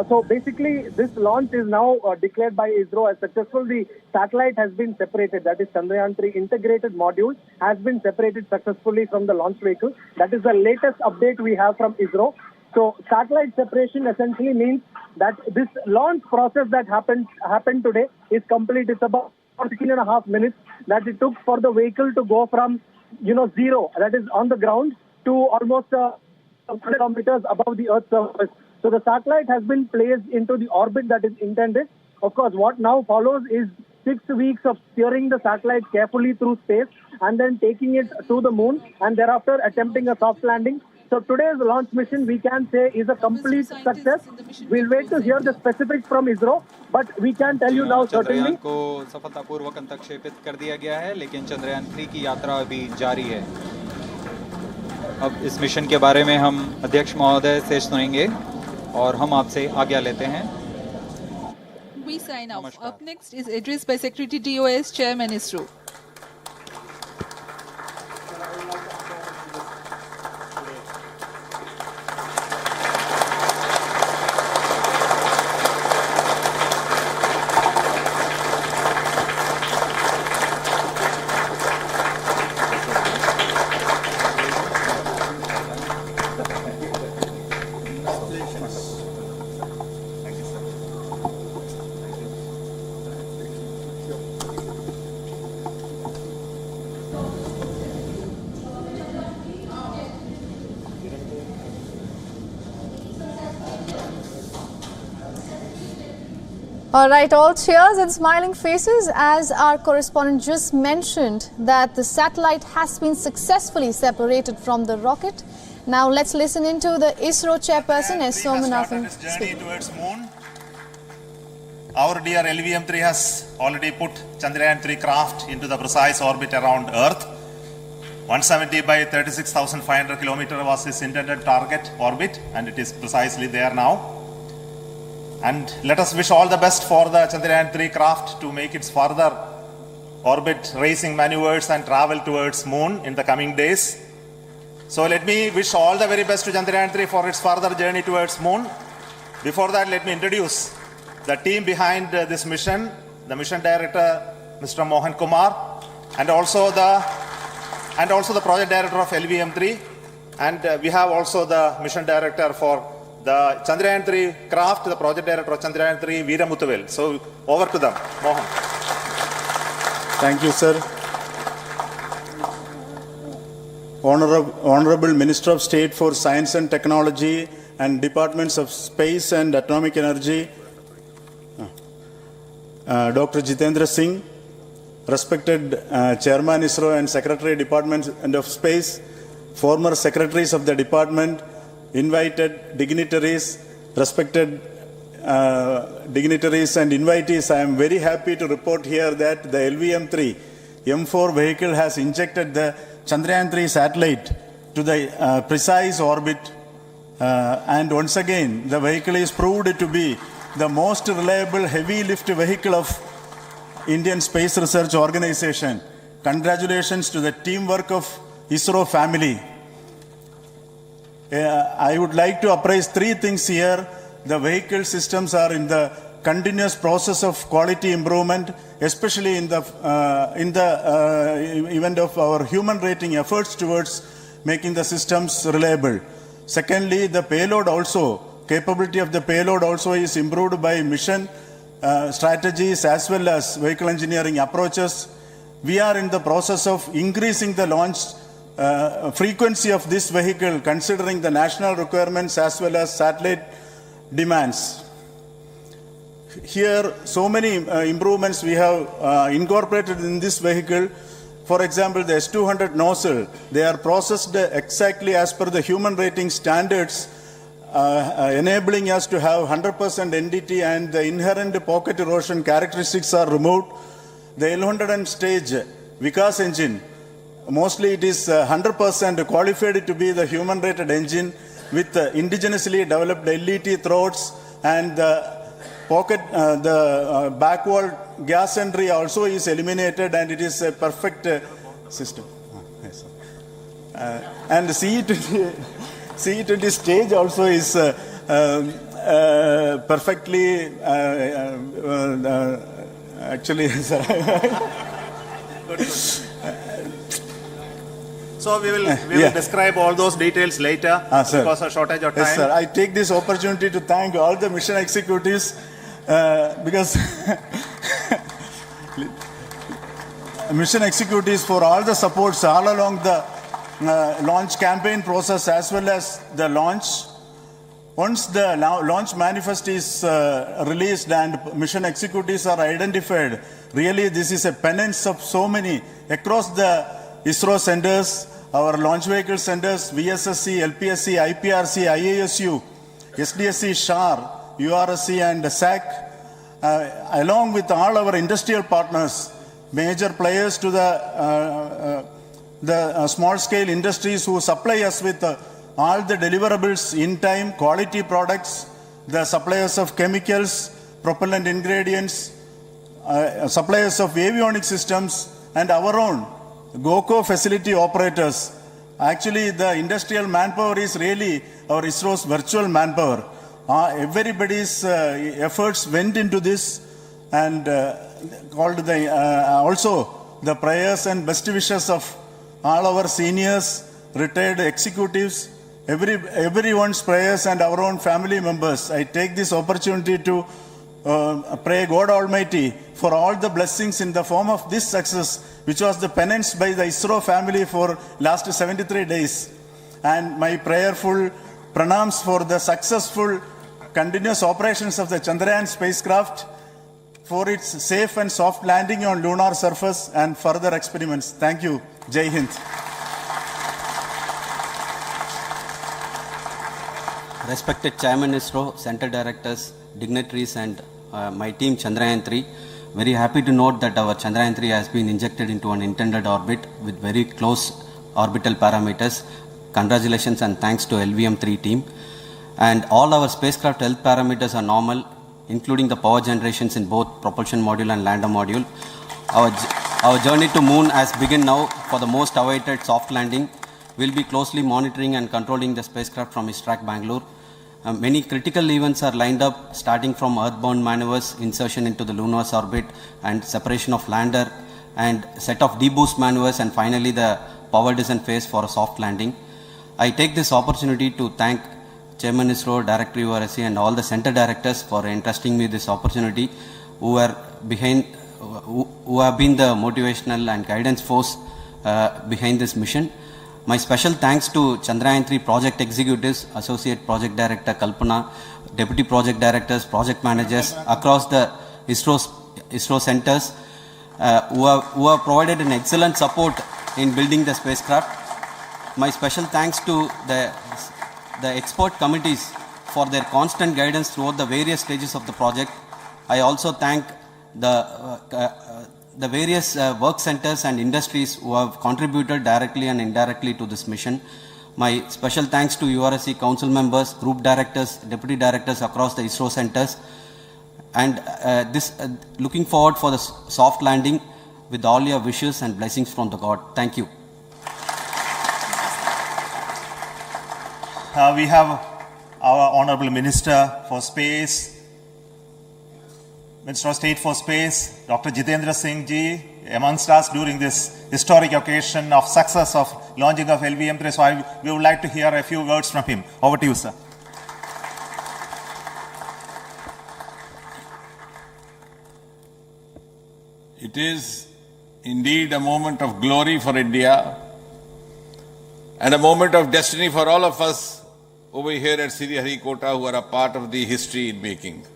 So basically, this launch is now declared by ISRO as successful. The satellite has been separated. That is, Chandrayaan 3 integrated module has been separated successfully from the launch vehicle. That is the latest update we have from ISRO. So satellite separation essentially means that this launch process that happened today is complete. It's about 16.5 minutes that it took for the vehicle to go from zero, that is on the ground, to almost 100 kilometers above the Earth's surface. So the satellite has been placed into the orbit that is intended. Of course, what now follows is 6 weeks of steering the satellite carefully through space and then taking it to the moon and thereafter attempting a soft landing. So today's launch mission, we can say, is a complete success. We'll wait to hear the specifics from ISRO, but we can tell you now certainly. Chandrayaan को सफलतापूर्वक अंतक्षेपित कर दिया गया है, लेकिन चंद्रयान 3 की यात्रा अभी जारी है। अब इस मिशन के बारे में हम अध्यक्ष महोदय से सुनेंगे और हम आपसे आज्ञा लेते हैं। We sign off. Up next is address by Secretary DOS, Chairman ISRO. All right, all cheers and smiling faces as our correspondent just mentioned that the satellite has been successfully separated from the rocket. Now let's listen into the ISRO chairperson S. Somanathan. Journey towards moon. Our dear LVM-3 has already put Chandrayaan 3 craft into the precise orbit around Earth. 170 by 36,500 kilometer was his intended target orbit, and it is precisely there now. And let us wish all the best for the Chandrayaan 3 craft to make its further orbit racing maneuvers and travel towards moon in the coming days. So let me wish all the very best to Chandrayaan 3 for its further journey towards moon. Before that, let me introduce the team behind this mission, the mission director, Mr. Mohan Kumar, and also the project director of LVM3, and we have also the mission director for the Chandrayaan 3 craft, the project director of Chandrayaan 3, Veera Muthuvel. So over to them, Mohan. Thank you, sir. Honorable Minister of State for Science and Technology and Departments of Space and Atomic Energy, Dr. Jitendra Singh, respected Chairman ISRO and Secretary Department of Space, former secretaries of the department, invited dignitaries, respected dignitaries and invitees, I am very happy to report here that the LVM-3 M4 vehicle has injected the Chandrayaan 3 satellite to the precise orbit, and once again the vehicle is proved to be the most reliable heavy lift vehicle of Indian Space Research Organization. Congratulations to the teamwork of ISRO family. I would like to appraise three things here. The vehicle systems are in the continuous process of quality improvement, especially in the event of our human rating efforts towards making the systems reliable. Secondly, the payload also, capability of the payload also is improved by mission strategies as well as vehicle engineering approaches. We are in the process of increasing the launch frequency of this vehicle considering the national requirements as well as satellite demands. Here, so many improvements we have incorporated in this vehicle. For example, the S200 nozzle, they are processed exactly as per the human rating standards, enabling us to have 100% NDT, and the inherent pocket erosion characteristics are removed. The L100 stage Vikas engine, mostly it is 100% qualified to be the human rated engine with indigenously developed LET throats, and the pocket, the backward gas entry also is eliminated, and it is a perfect system. Yes, and the CE20 stage also is perfectly actually. So we will describe all those details later because of shortage of time. Yes, sir. I take this opportunity to thank all the mission executives because mission executives for all the supports all along the launch campaign process as well as the launch. Once the launch manifest is released and mission executives are identified, really this is a penance of so many across the ISRO centers, our launch vehicle centers, VSSC, LPSC, IPRC, IASU, SDSC, SHAR, URSC and SAC, along with all our industrial partners, major players to the small-scale industries who supply us with all the deliverables in time, quality products, the suppliers of chemicals, propellant ingredients, suppliers of avionics systems, and our own GOCO facility operators. Actually, the industrial manpower is really our ISRO's virtual manpower. Everybody's efforts went into this, and also the prayers and best wishes of all our seniors, retired executives, everyone's prayers and our own family members. I take this opportunity to pray God Almighty for all the blessings in the form of this success, which was the penance by the ISRO family for last 73 days. And my prayerful pranams for the successful continuous operations of the Chandrayaan spacecraft, for its safe and soft landing on lunar surface and further experiments. Thank you. Jai Hind. Respected Chairman ISRO, Center Directors, dignitaries and my team Chandrayaan 3, very happy to note that our Chandrayaan 3 has been injected into an intended orbit with very close orbital parameters. Congratulations and thanks to LVM-3 team. And all our spacecraft health parameters are normal, including the power generations in both propulsion module and lander module. Our journey to moon has begun now for the most awaited soft landing. We'll be closely monitoring and controlling the spacecraft from ISRO Bangalore. Many critical events are lined up, starting from earthbound maneuvers, insertion into the Lunar's orbit, and separation of lander, and set of deboost maneuvers, and finally the power descent phase for a soft landing. I take this opportunity to thank Chairman ISRO, Director URSC, and all the center directors for entrusting me this opportunity, who have been the motivational and guidance force behind this mission. My special thanks to Chandrayaan-3 project executives, Associate Project Director Kalpana, Deputy Project Directors, Project Managers across the ISRO centers who have provided an excellent support in building the spacecraft. My special thanks to the expert committees for their constant guidance throughout the various stages of the project. I also thank the various work centers and industries who have contributed directly and indirectly to this mission. My special thanks to URSC council members, group directors, deputy directors across the ISRO centers, and looking forward for the soft landing with all your wishes and blessings from the God. Thank you. We have our Honorable Minister for Space, Minister of State for Space, Dr. Jitendra Singh ji, amongst us during this historic occasion of success of launching of LVM-3. So we would like to hear a few words from him. Over to you, sir. It is indeed a moment of glory for India and a moment of destiny for all of us over here at Sriharikota who are a part of the history in making.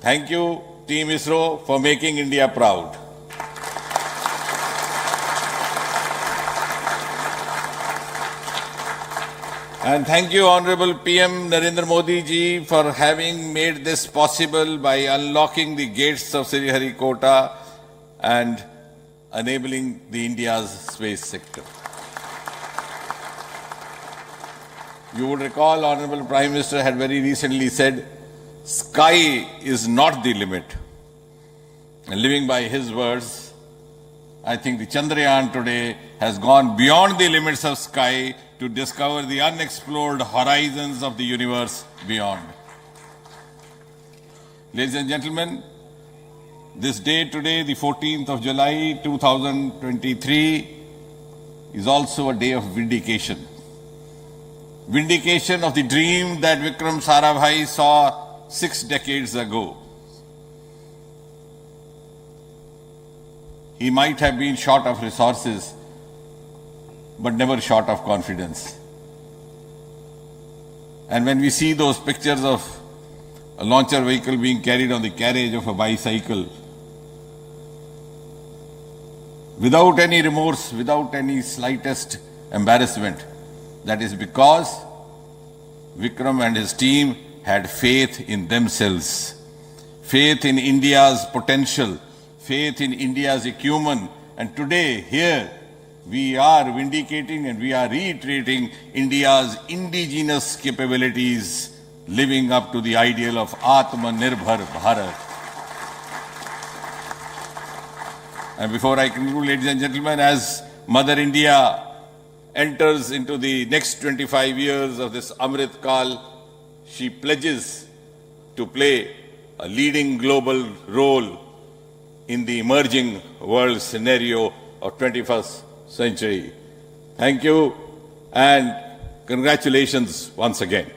Thank you, Team ISRO, for making India proud. And thank you, Honorable PM Narendra Modi ji, for having made this possible by unlocking the gates of Sriharikota and enabling the India's space sector. You would recall, Honorable Prime Minister had very recently said, sky is not the limit. And living by his words, I think the Chandrayaan today has gone beyond the limits of sky to discover the unexplored horizons of the universe beyond. Ladies and gentlemen, this day today, the 14th of July 2023, is also a day of vindication. Vindication of the dream that Vikram Sarabhai saw 6 decades ago. He might have been short of resources, but never short of confidence. And when we see those pictures of a launcher vehicle being carried on the carriage of a bicycle, without any remorse, without any slightest embarrassment, that is because Vikram and his team had faith in themselves, faith in India's potential, faith in India's acumen. And today, here, we are vindicating and we are reiterating India's indigenous capabilities, living up to the ideal of Atmanirbhar Bharat. And before I conclude, ladies and gentlemen, as Mother India enters into the next 25 years of this Amrit Kal, she pledges to play a leading global role in the emerging world scenario of 21st century. Thank you and congratulations once again.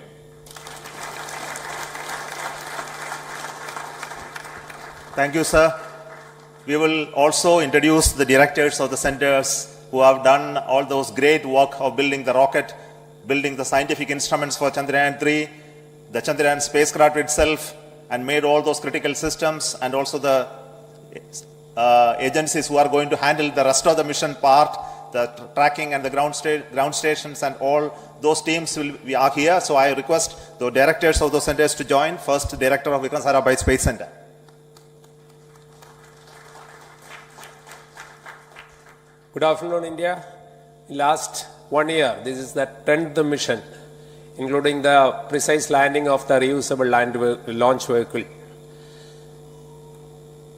Thank you, sir. We will also introduce the directors of the centers who have done all those great work of building the rocket, building the scientific instruments for Chandrayaan-3, the Chandrayaan spacecraft itself, and made all those critical systems, and also the agencies who are going to handle the rest of the mission part, the tracking and the ground stations, and all those teams are here. So I request the directors of those centers to join. First, Director of Vikram Sarabhai Space Center. Good afternoon, India. Last 1 year, this is the 10th mission, including the precise landing of the reusable launch vehicle.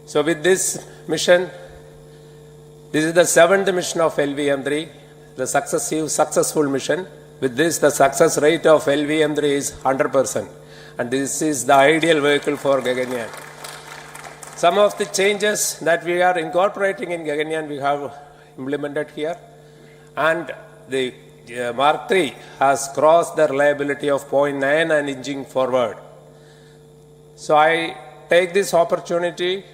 So with this mission, this is the 7th mission of LVM-3, the successful mission. With this, the success rate of LVM-3 is 100%. And this is the ideal vehicle for Gaganyaan. Some of the changes that we are incorporating in Gaganyaan, we have implemented here. And the Mark III has crossed the reliability of 0.9 and inching forward. So I take this opportunity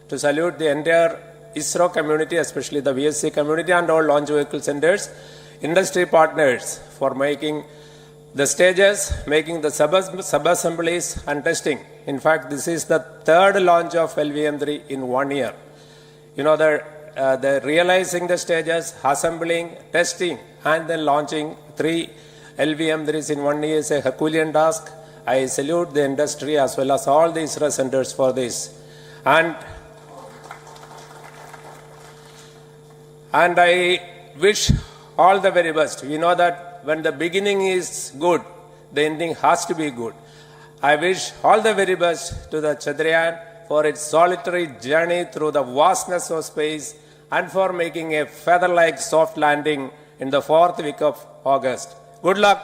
to salute the entire ISRO community, especially the VSC community and all launch vehicle centers, industry partners for making the stages, making the sub-assemblies and testing. In fact, this is the 3rd launch of LVM-3 in 1 year. You know, the realizing the stages, assembling, testing, and then launching 3 LVM-3s in 1 year is a Herculean task. I salute the industry as well as all the ISRO centers for this. And I wish all the very best. We know that when the beginning is good, the ending has to be good. I wish all the very best to the Chandrayaan for its solitary journey through the vastness of space and for making a feather-like soft landing in the 4th week of August. Good luck.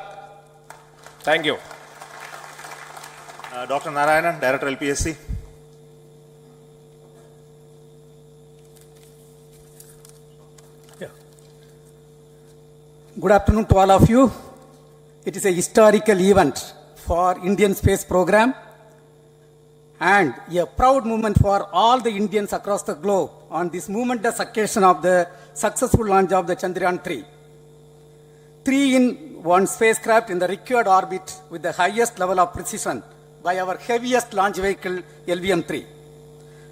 Thank you. Dr. Narayanan, Director LPSC. Good afternoon to all of you. It is a historical event for Indian space program and a proud moment for all the Indians across the globe on this momentous occasion of the successful launch of the Chandrayaan-3. 3-in-1 spacecraft in the required orbit with the highest level of precision by our heaviest launch vehicle, LVM-3.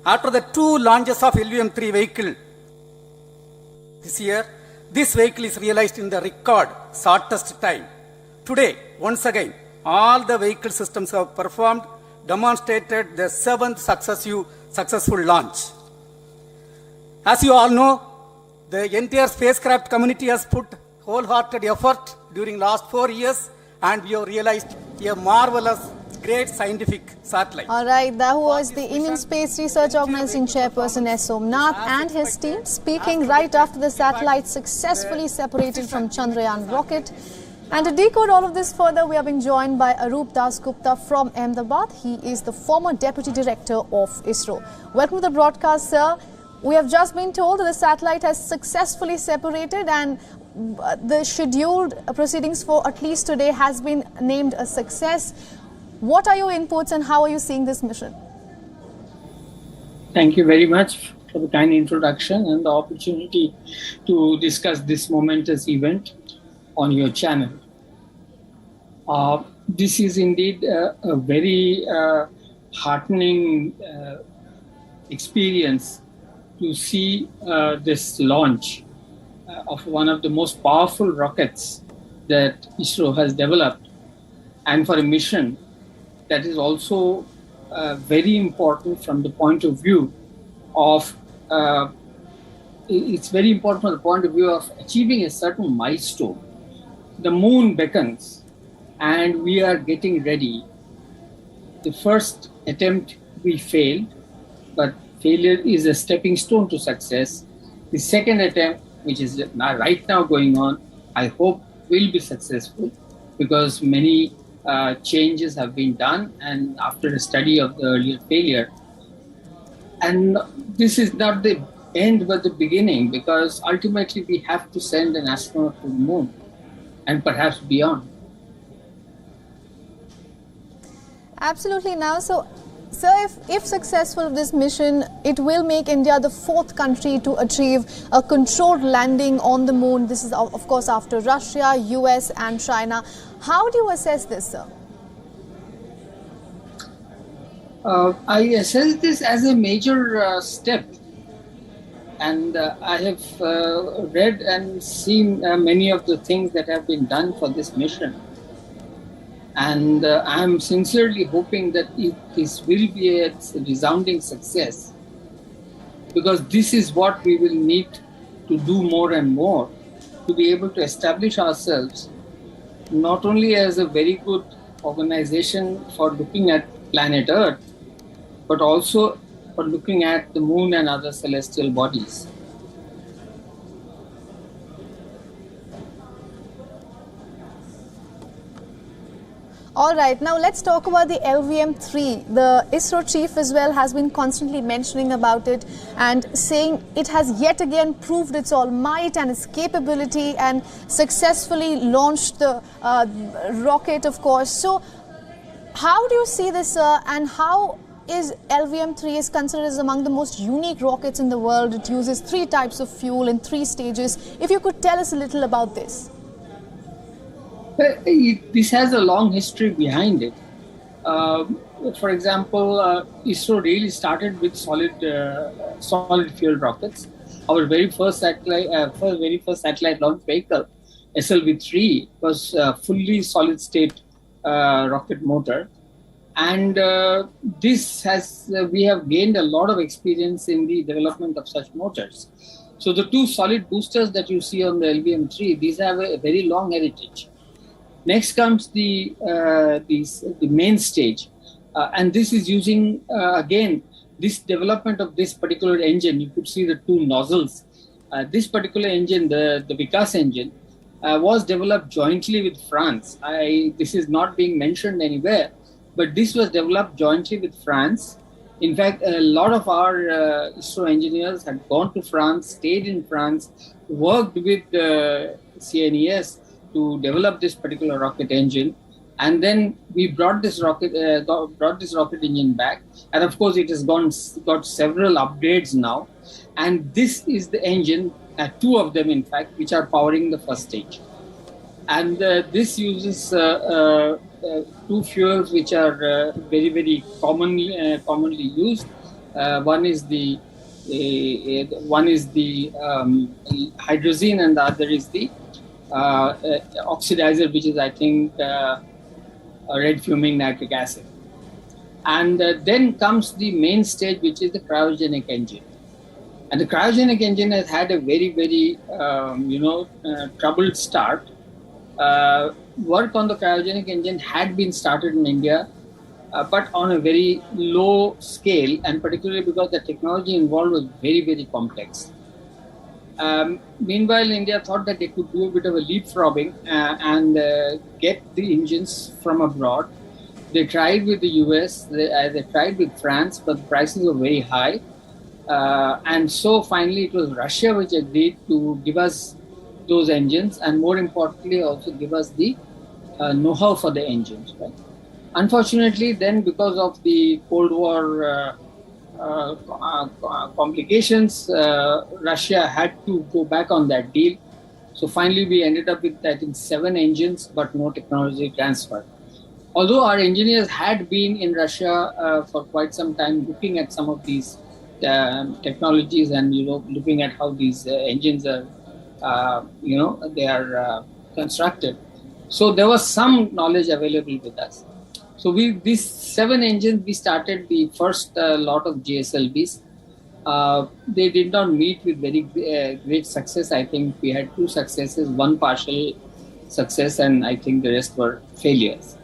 After the 2 launches of LVM-3 vehicle this year, this vehicle is realized in the record shortest time. Today, once again, all the vehicle systems have performed, demonstrated the 7th successful launch. As you all know, the entire spacecraft community has put wholehearted effort during last 4 years, and we have realized a marvelous, great scientific satellite. All right, that was the Indian Space Research Organization chairperson S. Somnath and his team speaking right after the satellite successfully separated from Chandrayaan rocket. And to decode all of this further, we are being joined by Arup Das Gupta from Ahmedabad. He is the former Deputy Director of ISRO. Welcome to the broadcast, sir. We have just been told that the satellite has successfully separated and the scheduled proceedings for at least today has been named a success. What are your inputs and how are you seeing this mission? Thank you very much for the kind introduction and the opportunity to discuss this momentous event on your channel. This is indeed a very heartening experience to see this launch of one of the most powerful rockets that ISRO has developed, and for a mission that is also very important from the point of view of it's very important from the point of view of achieving a certain milestone. The moon beckons and we are getting ready. The first attempt we failed, but failure is a stepping stone to success. The second attempt, which is right now going on, I hope will be successful because many changes have been done and after a study of the earlier failure. And this is not the end but the beginning, because ultimately we have to send an astronaut to the moon and perhaps beyond. Absolutely. Now, so sir, if successful this mission, it will make India the 4th country to achieve a controlled landing on the moon. This is of course after Russia, US and China. How do you assess this, sir? I assess this as a major step, and I have read and seen many of the things that have been done for this mission, and I am sincerely hoping that this will be a resounding success, because this is what we will need to do more and more, to be able to establish ourselves not only as a very good organization for looking at planet Earth, but also for looking at the moon and other celestial bodies. All right, now let's talk about the LVM-3. The ISRO chief as well has been constantly mentioning about it and saying it has yet again proved its all might and its capability and successfully launched the rocket, of course. So how do you see this and how is LVM-3 is considered as among the most unique rockets in the world? It uses 3 types of fuel in 3 stages. If you could tell us a little about this. This has a long history behind it. For example, ISRO really started with solid fuel rockets. Our very first satellite launch vehicle, SLV-3, was a fully solid state rocket motor, and we have gained a lot of experience in the development of such motors. So the 2 solid boosters that you see on the LVM-3, these have a very long heritage. Next comes the main stage, and this is using again this development of this particular engine. You could see the 2 nozzles. This particular engine, the Vikas engine, was developed jointly with France. This is not being mentioned anywhere, but this was developed jointly with France. In fact, a lot of our ISRO engineers had gone to France, stayed in France, worked with CNES to develop this particular rocket engine, and then we brought this rocket engine back, and of course it has got several upgrades now, and this is the engine, 2 of them in fact, which are powering the first stage, and this uses 2 fuels which are very, very commonly used. One is the hydrazine, and the other is the oxidizer, which is I think red fuming nitric acid. And then comes the main stage, which is the cryogenic engine. And the cryogenic engine has had a very, very troubled start. Work on the cryogenic engine had been started in India, but on a very low scale, and particularly because the technology involved was very, very complex. Meanwhile, India thought that they could do a bit of a leapfrogging and get the engines from abroad. They tried with the US, they tried with France, but the prices were very high. And so finally it was Russia which agreed to give us those engines, and more importantly also give us the know-how for the engines. Right? Unfortunately, then because of the Cold War complications, Russia had to go back on that deal. So finally we ended up with, I think, 7 engines, but no technology transfer. Although our engineers had been in Russia for quite some time looking at some of these technologies and looking at how these engines are they are constructed. So there was some knowledge available with us. So these 7 engines, we started the first lot of GSLVs. They did not meet with very great success. I think we had 2 successes, 1 partial success, and I think the rest were failures.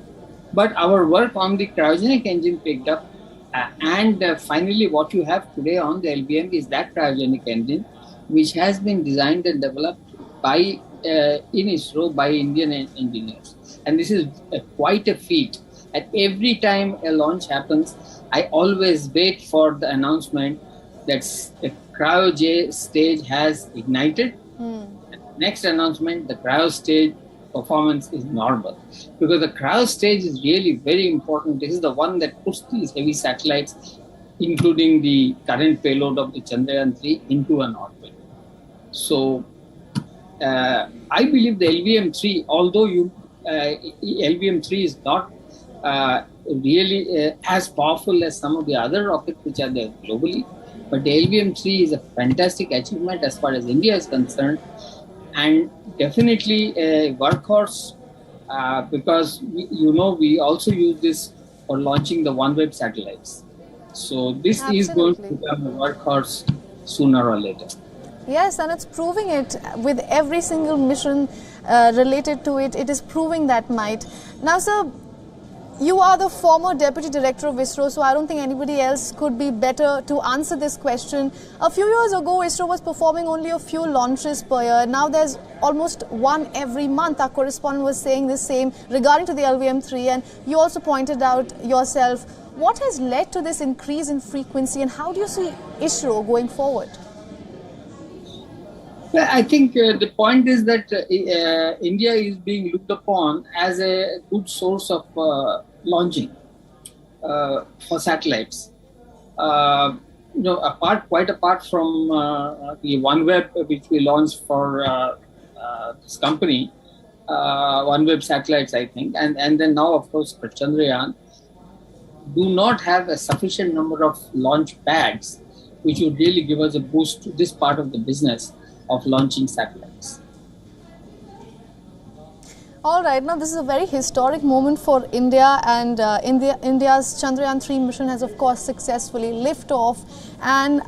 But our work on the cryogenic engine picked up, and finally what you have today on the LVM is that cryogenic engine, which has been designed and developed in ISRO by Indian engineers. And this is quite a feat. And every time a launch happens, I always wait for the announcement that the cryo J stage has ignited. Next announcement, the cryo stage performance is normal. Because the cryo stage is really very important. This is the one that puts these heavy satellites, including the current payload of the Chandrayaan-3, into an orbit. So I believe the LVM-3, although LVM-3 is not really as powerful as some of the other rockets which are there globally, but the LVM-3 is a fantastic achievement as far as India is concerned, and definitely a workhorse because we also use this for launching the OneWeb satellites. So this is going to become a workhorse sooner or later. Yes, and it's proving it with every single mission related to it. It is proving that might. Now, sir, you are the former Deputy Director of ISRO, so I don't think anybody else could be better to answer this question. A few years ago, ISRO was performing only a few launches per year. Now there's almost one every month. Our correspondent was saying the same regarding to the LVM-3, and you also pointed out yourself. What has led to this increase in frequency, and how do you see ISRO going forward? Well, I think the point is that India is being looked upon as a good source of launching for satellites. Quite apart from the OneWeb, which we launched for this company, OneWeb satellites, I think, and then now, of course, for Chandrayaan, do not have a sufficient number of launch pads, which would really give us a boost to this part of the business of launching satellites. All right, now this is a very historic moment for India, and India's Chandrayaan-3 mission has of course successfully lifted off, and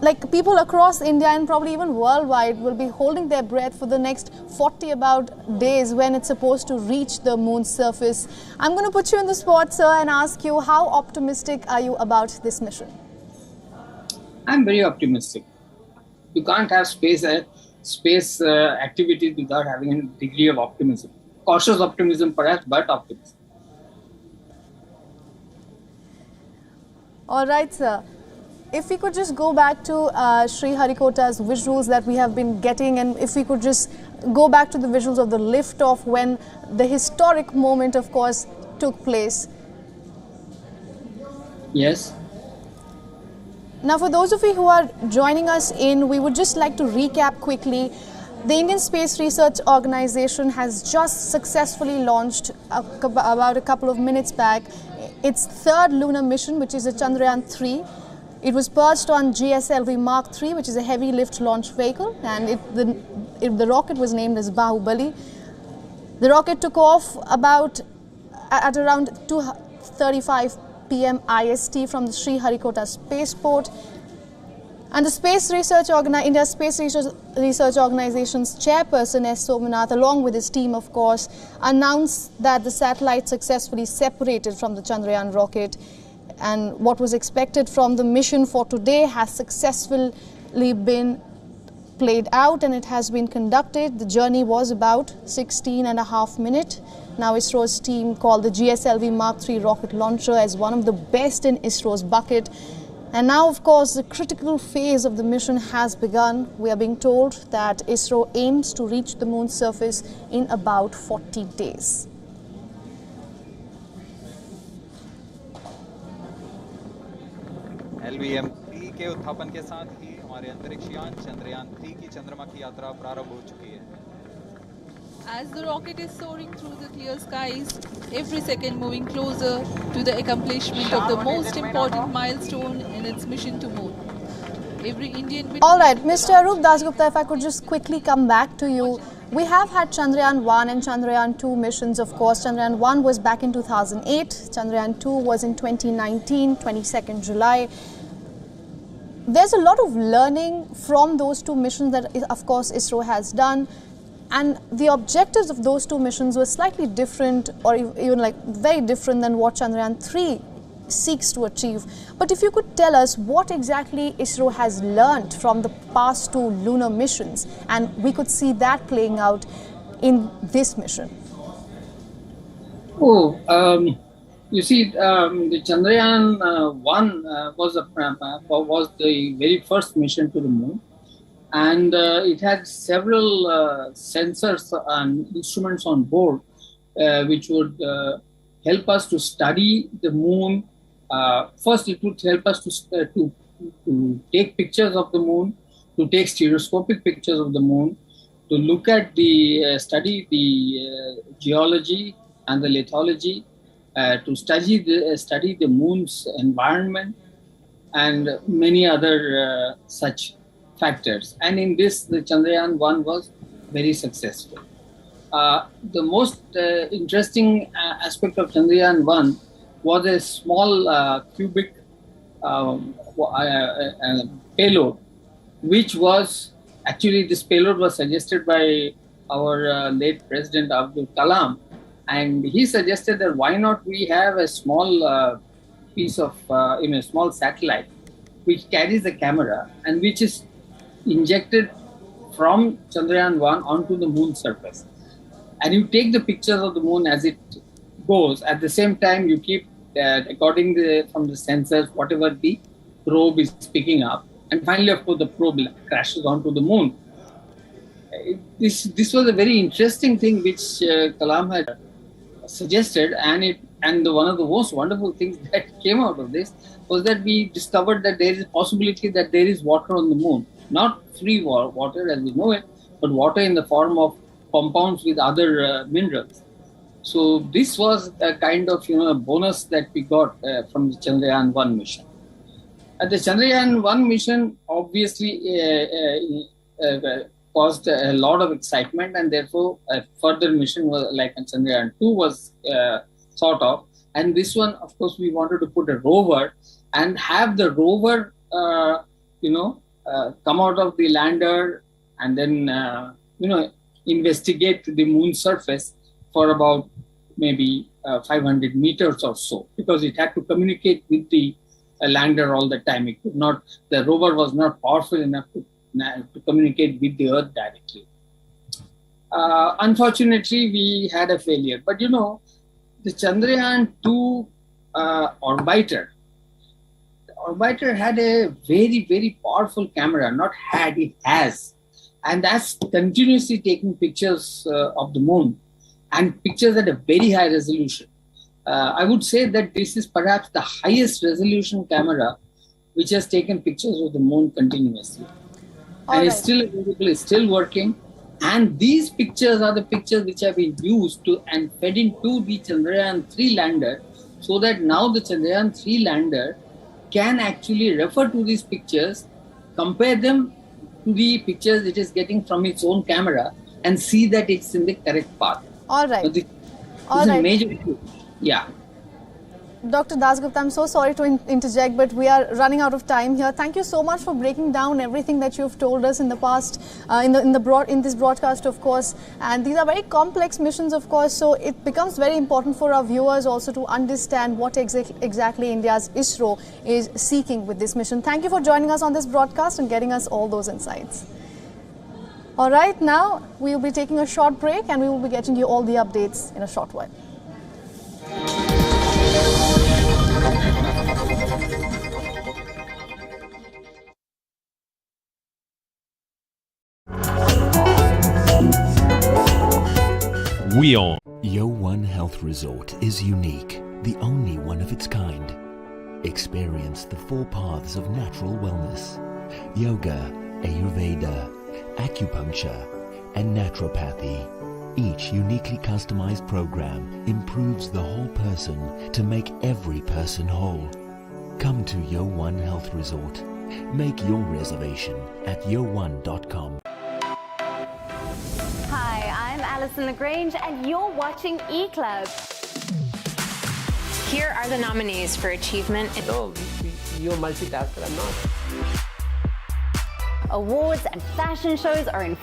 like people across India and probably even worldwide will be holding their breath for the next 40 about days when it's supposed to reach the moon's surface. I'm going to put you in the spot, sir, and ask you, how optimistic are you about this mission? I'm very optimistic. You can't have space activities without having a degree of optimism. Cautious optimism perhaps, but optimism. All right, sir. If we could just go back to Sriharikota's visuals that we have been getting, and if we could just go back to the visuals of the liftoff when the historic moment, of course, took place. Yes. Now, for those of you who are joining us in, we would just like to recap quickly. The Indian Space Research Organization has just successfully launched about a couple of minutes back its third lunar mission, which is the Chandrayaan-3. It was perched on GSLV Mark III, which is a heavy lift launch vehicle, and the rocket was named as Bahubali. The rocket took off at around 2:35 p.m. IST from the Sriharikota spaceport. And the India's Space Research Organization's chairperson, S. Somanath, along with his team, of course, announced that the satellite successfully separated from the Chandrayaan rocket. And what was expected from the mission for today has successfully been played out, and it has been conducted. The journey was about 16.5 minutes. Now ISRO's team called the GSLV Mark III rocket launcher as one of the best in ISRO's bucket. And now, of course, the critical phase of the mission has begun. We are being told that ISRO aims to reach the moon's surface in about 40 days. LVM-3 के उत्थापन के साथ ही हमारे अंतरिक्ष यान चंद्रयान-3 की चंद्रमा की यात्रा प्रारंभ हो चुकी है. As the rocket is soaring through the clear skies, every second moving closer to the accomplishment of the most important milestone in its mission to moon. Every Indian... All right, Mr. Arup Dasgupta, if I could just quickly come back to you. We have had Chandrayaan-1 and Chandrayaan-2 missions, of course. Chandrayaan-1 was back in 2008. Chandrayaan-2 was in 2019, 22nd July. There's a lot of learning from those two missions that, of course, ISRO has done. And the objectives of those two missions were slightly different, or even like very different than what Chandrayaan-3 seeks to achieve. But if you could tell us what exactly ISRO has learned from the past two lunar missions, and we could see that playing out in this mission. You see, the Chandrayaan-1 was the very first mission to the moon. And it had several sensors and instruments on board, which would help us to study the moon. First, it would help us to take pictures of the moon, to take stereoscopic pictures of the moon, to look at study the geology and the lithology, to study the moon's environment, and many other such factors. And in this, the Chandrayaan-1 was very successful. The most interesting aspect of Chandrayaan-1 was a small cubic payload, which was actually, this payload was suggested by our late President Abdul Kalam, and he suggested that why not we have a small piece of, a small satellite which carries a camera and which is injected from Chandrayaan-1 onto the moon surface. And you take the pictures of the moon as it goes. At the same time, you keep, according from the sensors, whatever the probe is picking up. And finally, of course, the probe crashes onto the moon. This was a very interesting thing which Kalam had suggested, and one of the most wonderful things that came out of this was that we discovered that there is a possibility that there is water on the moon. Not free water as we know it, but water in the form of compounds with other minerals. So this was a kind of bonus that we got from the Chandrayaan-1 mission. The Chandrayaan-1 mission obviously caused a lot of excitement, and therefore a further mission was like Chandrayaan-2 was thought of. And this one, of course, we wanted to put a rover and have the rover, come out of the lander and then, investigate the moon surface for about maybe 500 meters or so, because it had to communicate with the lander all the time. It could not, the rover was not powerful enough to communicate with the Earth directly. Unfortunately, we had a failure. But the Chandrayaan-2 orbiter had a very, very powerful camera, not had, it has. And that's continuously taking pictures of the moon, and pictures at a very high resolution. I would say that this is perhaps the highest resolution camera which has taken pictures of the moon continuously. And it's still available, it's still working. And these pictures are the pictures which have been used to and fed into the Chandrayaan-3 lander, so that now the Chandrayaan-3 lander can actually refer to these pictures, compare them to the pictures it is getting from its own camera, and see that it's in the correct path. All right. So this is a major issue. Yeah. Dr. Dasgupta, I'm so sorry to interject, but we are running out of time here. Thank you so much for breaking down everything that you've told us in the past, in this broadcast, of course. And these are very complex missions, of course, so it becomes very important for our viewers also to understand what exactly India's ISRO is seeking with this mission. Thank you for joining us on this broadcast and getting us all those insights. All right, now we will be taking a short break and we will be getting you all the updates in a short while. WION. WION Health Resort is unique, the only one of its kind. Experience the 4 paths of natural wellness: yoga, Ayurveda, acupuncture, and naturopathy. Each uniquely customized program improves the whole person to make every person whole. Come to WION Health Resort. Make your reservation at yowon.com. Hi, I'm Alison LaGrange and you're watching eClub. Here are the nominees for achievement. No, you're multitasker, I'm not. Awards and fashion shows are in